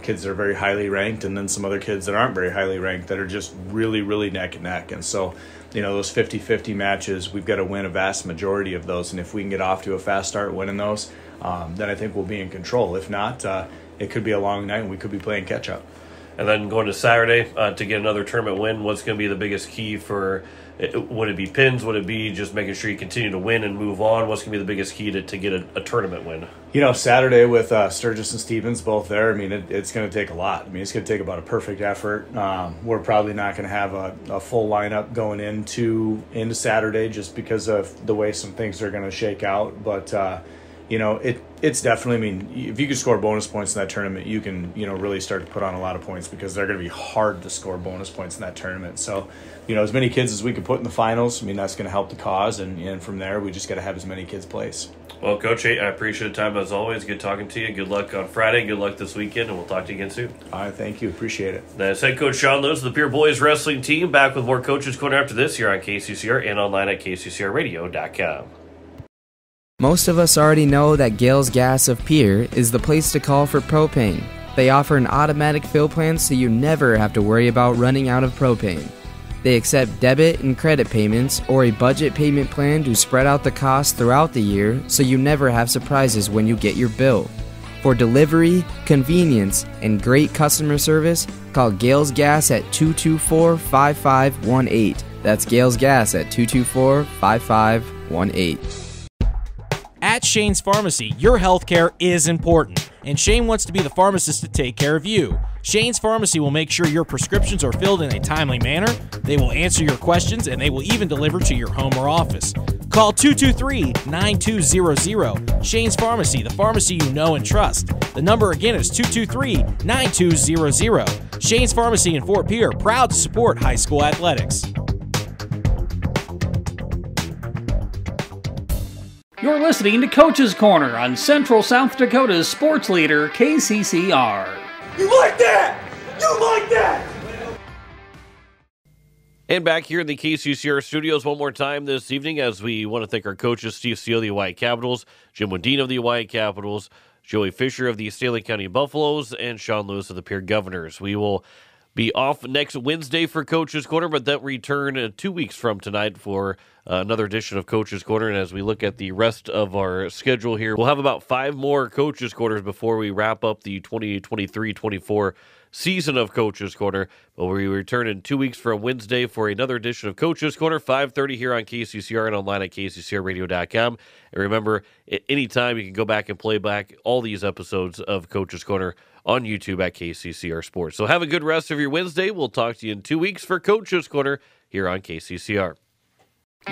Kids that are very highly ranked, and then some other kids that aren't very highly ranked that are just really, really neck and neck. And so, those 50-50 matches, we've got to win a vast majority of those. And if we can get off to a fast start winning those, then I think we'll be in control. If not, it could be a long night and we could be playing catch up. And then going to Saturday to get another tournament win, what's going to be the biggest key for? Would it be pins? Would it be just making sure you continue to win and move on? What's going to be the biggest key to get a tournament win? Saturday with Sturgis and Stevens both there, it's going to take a lot. It's going to take about a perfect effort. We're probably not going to have a full lineup going into Saturday just because of the way some things are going to shake out. But, it's definitely, if you can score bonus points in that tournament, you can, really start to put on a lot of points, because they're going to be hard to score bonus points in that tournament. So, as many kids as we can put in the finals, that's going to help the cause. And from there, we just got to have as many kids place. Well, Coach, I appreciate the time as always. Good talking to you. Good luck on Friday. Good luck this weekend, and we'll talk to you again soon. All right, thank you. Appreciate it. That's head coach Sean Lewis of the Pierre Boys Wrestling Team. Back with more Coaches Corner after this here on KCCR and online at kccrradio.com. Most of us already know that Gales Gas of Pierre is the place to call for propane. They offer an automatic fill plan so you never have to worry about running out of propane. They accept debit and credit payments or a budget payment plan to spread out the cost throughout the year so you never have surprises when you get your bill. For delivery, convenience, and great customer service, call Gales Gas at 224-5518. That's Gales Gas at 224-5518. At Shane's Pharmacy, your healthcare is important, and Shane wants to be the pharmacist to take care of you. Shane's Pharmacy will make sure your prescriptions are filled in a timely manner, they will answer your questions, and they will even deliver to your home or office. Call 223-9200. Shane's Pharmacy, the pharmacy you know and trust. The number again is 223-9200. Shane's Pharmacy in Fort Pierre, proud to support high school athletics. You're listening to Coach's Corner on Central South Dakota's sports leader, KCCR. You like that? You like that? And back here in the KCCR studios one more time this evening as we want to thank our coaches, Steve Steele of the Hawaii Capitals, Jim Wadeen of the Hawaii Capitals, Joey Fisher of the Stanley County Buffaloes, and Sean Lewis of the Pierre Governors. We will be off next Wednesday for Coach's Corner, but then return 2 weeks from tonight for another edition of Coach's Corner. And as we look at the rest of our schedule here, we'll have about 5 more Coach's Corners before we wrap up the 2023-24 season of Coach's Corner. But we return in 2 weeks from Wednesday for another edition of Coach's Corner, 5:30 here on KCCR and online at kccrradio.com. And remember, at any time you can go back and play back all these episodes of Coach's Corner on YouTube at KCCR Sports. So have a good rest of your Wednesday. We'll talk to you in 2 weeks for Coach's Corner here on KCCR.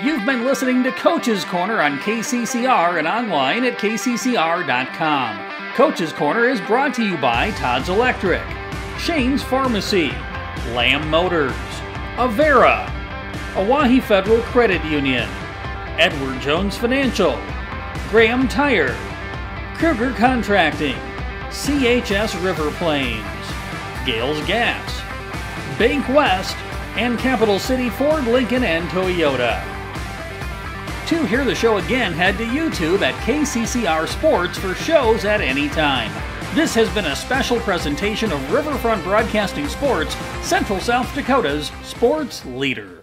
You've been listening to Coach's Corner on KCCR and online at kccr.com. Coach's Corner is brought to you by Todd's Electric, Shane's Pharmacy, Lamb Motors, Avera, Oahe Federal Credit Union, Edward Jones Financial, Graham Tire, Kruger Contracting, CHS River Plains, Gales Gas, Bank West, and Capital City Ford, Lincoln, and Toyota. To hear the show again, head to YouTube at KCCR Sports for shows at any time. This has been a special presentation of Riverfront Broadcasting Sports, Central South Dakota's sports leader.